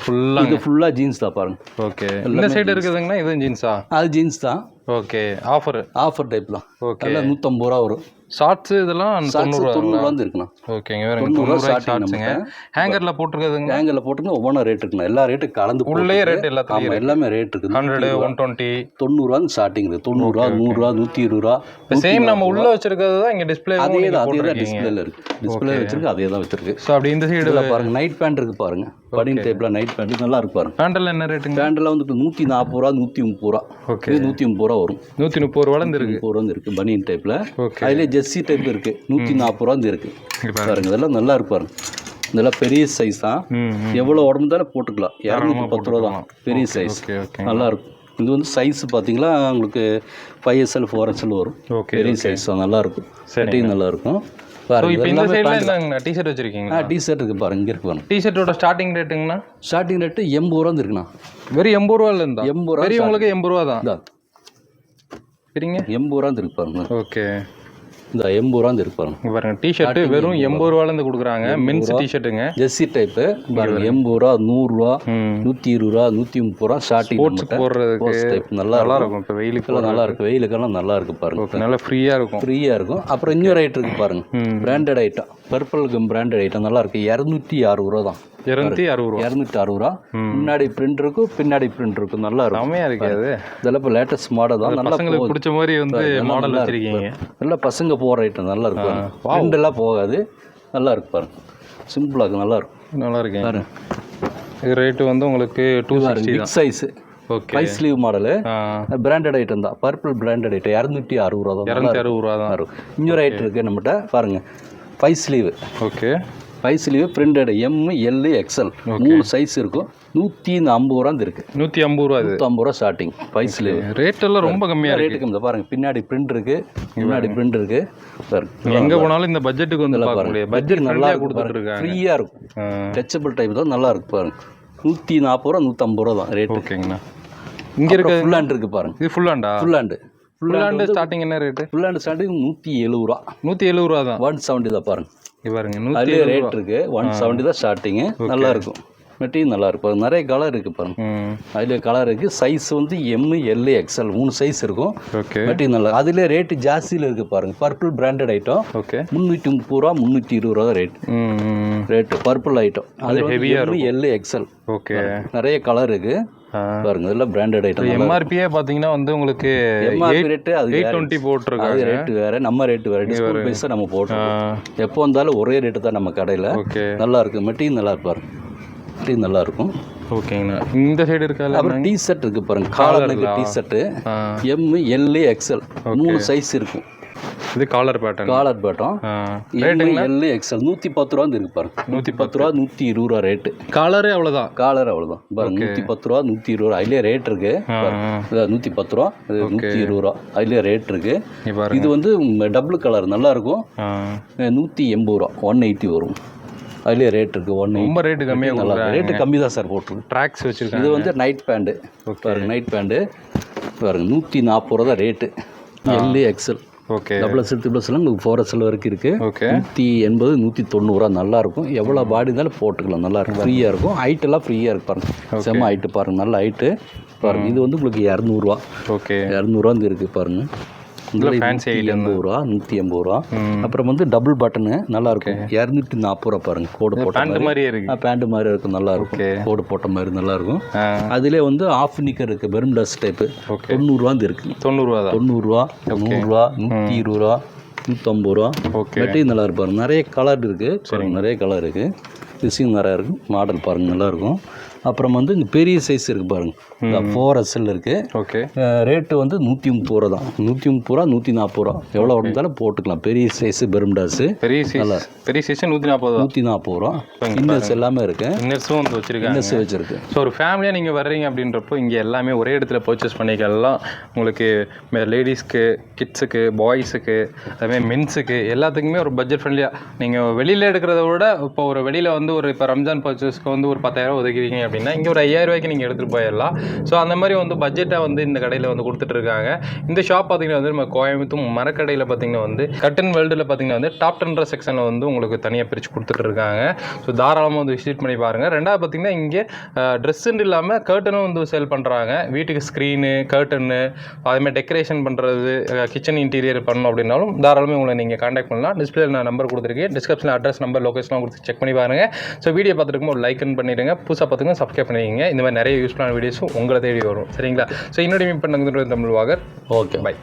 ஃபுல்லாக ஜீன்ஸ் தான் பாருங்க. ஓகே, இந்த சைடு இருக்குதுங்கன்னா இது ஜீன்ஸா? அது ஜீன்ஸ் தான். ஓகே, ஆஃபர் டைப் தான். ஓகே, 150 ரூபா வரும். ஷார்ட்ஸ் இதெல்லாம் 90 ரூபா இருக்குண்ணா. ஓகேங்க, வேற 90 ஷார்ட்ஸ்ங்க. ஹேங்கர்ல போட்டுருக்குதுங்க. ஹேங்கர்ல போட்டுங்க, ஒவ்வொரு ரேட் இருக்குண்ணா. எல்லா ரேட்டு கலந்து உள்ளே ரேட் எல்லாத்தையும் எல்லாமே ரேட் இருக்குது. 100 120 90 ரூபா ஸ்டார்டிங் இருக்குது. 90 ரூபா 100 ரூபா 120 ரூபா. சேம் நம்ம உள்ள வச்சிருக்கிறது தான் இங்க டிஸ்ப்ளே. அதே தான் டிஸ்ப்ளேல இருக்கு. டிஸ்ப்ளே வச்சிருக்கு, அதே தான் வச்சிருக்கு. சோ அப்படி இந்த சைடு பாருங்க, நைட் பேண்ட் இருக்கு பாருங்க. படின் டைப்ல நைட் பேண்ட் நல்லா இருக்கு பாருங்க. பேண்ட்ல என்ன ரேட்டுங்க? பேண்ட்ல வந்து 140 ரூபா 130 ரூபா. ஓகே, 130 ரூபா வரும். 130 ரூபால இருந்து இருக்கு. 130 ரூபா இருக்கு பனியன் டைப்ல. அதுல ஜெர்சி டைப் இருக்கு. 140 ரூபா இருக்கு. பாருங்க, இதெல்லாம் நல்லா இருக்கு பாருங்க. இதெல்லாம் பெரிய சைஸ் தான். எவ்வளவு உடம்பு தானே போட்டுக்கலாம். 210 ரூபா தான் பெரிய சைஸ். நல்லா இருக்கும். இது வந்து சைஸ் பார்த்தீங்களா உங்களுக்கு 5XL 4XL வரும். பெரிய சைஸ் தான். நல்லா இருக்கும். செட்டிங் நல்லா இருக்கும். இப்போ இந்த சைடுல என்ன டி-ஷர்ட் வச்சிருக்கீங்க? டி-ஷர்ட் இருக்கு பாருங்க. இங்க இருக்கு பாருங்க. டி-ஷர்ட்டோட ஸ்டார்டிங் ரேட்டுங்கண்ணா? ஸ்டார்டிங் ரேட்டு 80 ரூபா இருக்குண்ணா. வெறும் 80 ரூபால இருந்தா? 80 ரூபா. பெரியவங்களுக்கு 80 ரூபா தான். சரிங்க, 80 ரூபா இருக்கு பாருங்க. ஓகே, இந்த 80 ரூபா இருக்கு பாருங்க. பாருங்க, டி-ஷர்ட் வெறும் 80 ரூபால இருந்து கொடுக்குறாங்க. மென்ஸ் டி-ஷர்ட்டுங்க. ஜெர்சி டைப் பாருங்க. 80 ரூபா 100 ரூபா 120 ரூபா 130 ரூபா ஸ்டார்டிங். ஸ்போர்ட்ஸ் போடுறதுக்கு நல்லா இருக்கும். இப்போ வெயிலுக்கு நல்லா இருக்கு. வெயிலுக்கெல்லாம் நல்லா இருக்கு பாருங்க. நல்லா ஃப்ரீயா இருக்கும். அப்புறம் இன்னொரு ஐட்டம் இருக்கு பாருங்க. Branded item. Purple come branded item நல்லா இருக்கு. 260 ரூபா தான். 260 ரூபா. முன்னாடி பிரிண்ட் இருக்கும், பின்னாடி பிரிண்ட் இருக்கும். நல்லா இருக்கும். செமையா இருக்காது. இதெல்லாம் இப்போ லேட்டஸ்ட் மாடல் தான். நல்லா பசங்களுக்கு பிடிச்ச மாதிரி வந்து மாடல் வச்சிருக்கீங்க. நல்லா பசங்க போற ஐட்டம் நல்லா இருக்கும். பிரிண்ட் எல்லாம் போகாது. நல்லா இருக்கு பாருங்க. சிம்பிளா இருக்கு. நல்லா இருக்கும். நல்லா இருக்கு பாருங்க. இது ரேட் வந்து உங்களுக்கு 260 big size. Okay, 5 sleeve model. Branded item தான். பர்பிள் பிராண்டட் ஐட்டம் 260 ரூபா தான். 260 ரூபா தான் இருக்கும். இன்னொரு ஐட்டம் இருக்கு நம்மகிட்ட பாருங்க. 5 sleeve. Okay, 5 sleeve printed ML XL 3 size இருக்கும். 150 ரூபா இருக்கு. 150 ரூபா. 150 ரூபா ஸ்டார்டிங். 5 ஸ்லீவ் ரேட் எல்லாம் ரொம்ப கம்மியா இருக்கு. ரேட் கம்மி பாருங்க. பின்னாடி பிரிண்ட் இருக்கு, முன்னாடி பிரிண்ட் இருக்கு. பாருங்க, எங்க போனாலும் இந்த பட்ஜெட்டுக்கு வந்து பார்க்க முடியாது. பட்ஜெட் நல்லா கொடுத்துட்டு இருக்காங்க. ஃப்ரீயா இருக்கும். டச்சபிள் டைப் தான். நல்லா இருக்கு பாருங்க. 140 ரூபா 150 ரூபா தான் ரேட். ஓகேங்கண்ணா. இங்க இருக்க ஃபுல் ஹேண்ட் இருக்கு பாருங்க. இது ஃபுல் ஹேண்டா? ஃபுல் ஹேண்ட் ஸ்டார்டிங் என்ன ரேட்? ஃபுல் ஹேண்ட் ஸ்டார்டிங் 170 ரூபா. 170 ரூபா தான். 170 தான் பாருங்க. பாருங்க, அதுலேயே ரேட் இருக்கு. 170 தான் ஸ்டார்டிங். நல்லா இருக்கும். மெட்டீரியல் நல்லா இருக்கு பாருங்க. நிறைய கலர் இருக்குது பாருங்க. அதில் கலர் இருக்குது. சைஸ் வந்து எம் எல் எக்ஸ்எல் 3 சைஸ் இருக்கும். மெட்டீரியல் நல்லா. அதில் ரேட்டு ஜாஸ்தியில் இருக்குது பாருங்க. பர்பிள் பிராண்டட் ஐட்டம் 330 ரூபா 320 ரூபா ரேட்டு பர்பிள் ஐட்டம். அது ஹெவியாக எல் எக்ஸ்எல். ஓகே, நிறைய கலர் இருக்குது பாருங்க. இதெல்லாம் பிராண்டட் ஐட்டம். எம்ஆர்பியே பார்த்தீங்கன்னா வந்து உங்களுக்கு எம்ஆர்பி ரேட்டு அது 820 போட்டிருக்காங்க. அது ரேட்டு வேறு, நம்ம ரேட்டு வேறு. டிஸ்கவுண்ட் பைஸாக நம்ம போட்டுருக்கோம். எப்போ வந்தாலும் ஒரே ரேட்டு தான் நம்ம கடையில். நல்லா இருக்குது. மெட்டீரியல் நல்லா இருப்பாரு. மெட்டீரியல் நல்லா இருக்கும். ஓகேங்கண்ணா. இந்த சைடு இருக்காது. அப்புறம் டிஷர்ட் இருக்குது பாருங்க. காலருக்கு t-shirt M L XL 3 size இருக்கும். இது collar pattern. Collar pattern L XL 110 ரூபா இருக்கு பாருங்க. 110 ரூபா 120 ரூபா ரேட்டு. காலரே அவ்வளோதான். காலர் அவ்வளோதான் பாருங்க. 110 ரூபா 120 ரூபா அதுலேயே ரேட் இருக்கு. 110 ரூபா 120 ரூபா அதுலேயே ரேட் இருக்கு. இது வந்து டபுள் கலர் நல்லா இருக்கும். 180 ரூபா 180 வரும். அதுலேயே ரேட் இருக்குது. 180. ரொம்ப ரேட்டு கம்மியாக நல்லா ரேட்டு கம்மி தான் சார் போட்டிருக்கு. ட்ராக்ஸ் வச்சுருக்காங்க. இது வந்து நைட் பேண்டு பாருங்க. நைட் பேண்டு பாருங்க 140 ரூபா தான் rate. L XL. Okay, double XL triple XL உங்களுக்கு 4XL வரைக்கும் இருக்குது. ஓகே, 180 190 ரூபா நல்லாயிருக்கும். எவ்வளோ பாடி இருந்தாலும் போட்டுக்கலாம். நல்லாயிருக்கும். ஃப்ரீயாக இருக்கும். ஹைட்டெல்லாம் ஃப்ரீயாக இருக்கு பாருங்கள். செம்ம ஹைட்டு பாருங்கள். நல்ல ஹைட்டு பாருங்கள். இது வந்து உங்களுக்கு 200 ரூபா. ஓகே, 200 ரூபா இருக்குது பாருங்கள். 180 ரூபா 180 ரூபா. அப்புறம் வந்து டபுள் பட்டனு நல்லா இருக்கும். 240 ரூபா பாருங்க. கோடு போட்ட மாதிரியே இருக்கு. பேண்ட் மாதிரி இருக்கும். நல்லா இருக்கும். கோடு போட்ட மாதிரி நல்லா இருக்கும். அதுலேயே வந்து ஆஃப் நிக்கர் இருக்கு. பெரும் டஸ் டைப்பு 90 ரூபா இருக்கு. 90 ரூபா தான். 90 ரூபா 100 ரூபா 120 ரூபா 150 ரூபா. மெட்டீரியல் நல்லா இருப்பாரு. நிறைய கலர் இருக்கு. நிறைய கலர் இருக்கு. டிசைன் நிறையா இருக்கும். மாடல் பாருங்க நல்லா இருக்கும். அப்புறம் வந்து இந்த பெரிய சைஸ் இருக்குது பாருங்க. 4XL இருக்குது. ஓகே, ரேட்டு வந்து 130 ரூபா தான். 130 ரூபா 140 ரூபா எவ்வளோ இருந்தாலும் போட்டுக்கலாம். பெரிய சைஸு பெரும்டாஸு பெரிய சைஸ் 140 ரூபா. இன்னர்ஸ் எல்லாமே இருக்குது. இன்னர்ஸும் வந்து வச்சுருக்காங்க. இன்னர்ஸ் வச்சுருக்கு. ஸோ ஒரு ஃபேமிலியாக நீங்கள் வர்றீங்க அப்படின்றப்போ இங்கே எல்லாமே ஒரே இடத்துல பர்ச்சேஸ் பண்ணிக்கலாம். உங்களுக்கு லேடிஸ்க்கு, கிட்ஸுக்கு, பாய்ஸுக்கு, அதுமாதிரி மென்ஸுக்கு எல்லாத்துக்குமே ஒரு பட்ஜெட் ஃப்ரெண்ட்லியாக நீங்கள் வெளியில் எடுக்கிறத விட இப்போ ஒரு வெளியில் வந்து ஒரு இப்போ ரம்ஜான் பர்ச்சேஸ்க்கு வந்து ஒரு 10,000 ஒதுக்கிறீங்க அப்படின்னா இங்கே ஒரு 5,000 ரூபாய்க்கு நீங்கள் எடுத்துகிட்டு போயிடலாம். ஸோ அந்த மாதிரி வந்து பட்ஜெட்டை வந்து இந்த கடையில் வந்து கொடுத்துட்ருக்காங்க. இந்த ஷாப் பார்த்திங்கன்னா வந்து நம்ம கோயம்புத்தூர் மரக்கடையில் பார்த்திங்கன்னா வந்து கட்டன் வேர்ல்டில் பார்த்திங்கன்னா வந்து டாப் 10 செக்ஷனில் வந்து உங்களுக்கு தனியாக பிரித்து கொடுத்துட்ருக்காங்க. ஸோ தாராளமாக வந்து விசிட் பண்ணி பாருங்கள். ரெண்டாவது பார்த்திங்கன்னா இங்கே ட்ரெஸ்ஸுன்னு இல்லாமல் கர்ட்டனும் வந்து சேல் பண்ணுறாங்க. வீட்டுக்கு ஸ்க்ரீனு, கர்ட்டனு, அதுமாதிரி டெக்கரேஷன் பண்ணுறது, கிச்சன் இன்டீரியர் பண்ணணும் அப்படின்னாலும் தாராளமாக உங்களை நீங்கள் காண்டாக்ட் பண்ணலாம். டிஸ்பிளேல நான் நம்பர் கொடுத்துருக்கேன். டிஸ்கிரிப்ஷனில் அட்ரஸ், நம்பர், லொகேஷன்லாம் கொடுத்து செக் பண்ணி பாருங்கள். ஸோ வீடியோ பார்த்துருக்கும் ஒரு லைக் பண்ணிடுங்க. புதுசாக பார்த்துங்க சப்ஸ்கிரைப் பண்ணிடுங்க. இந்த மாதிரி நிறைய யூஸ்ஃபுல்லான வீடியோஸும் உங்களை தேடி வரும். சரிங்களா? ஸோ இன்னொரு மீட் பண்ணுறது தமிழ் வாகர். Okay, by.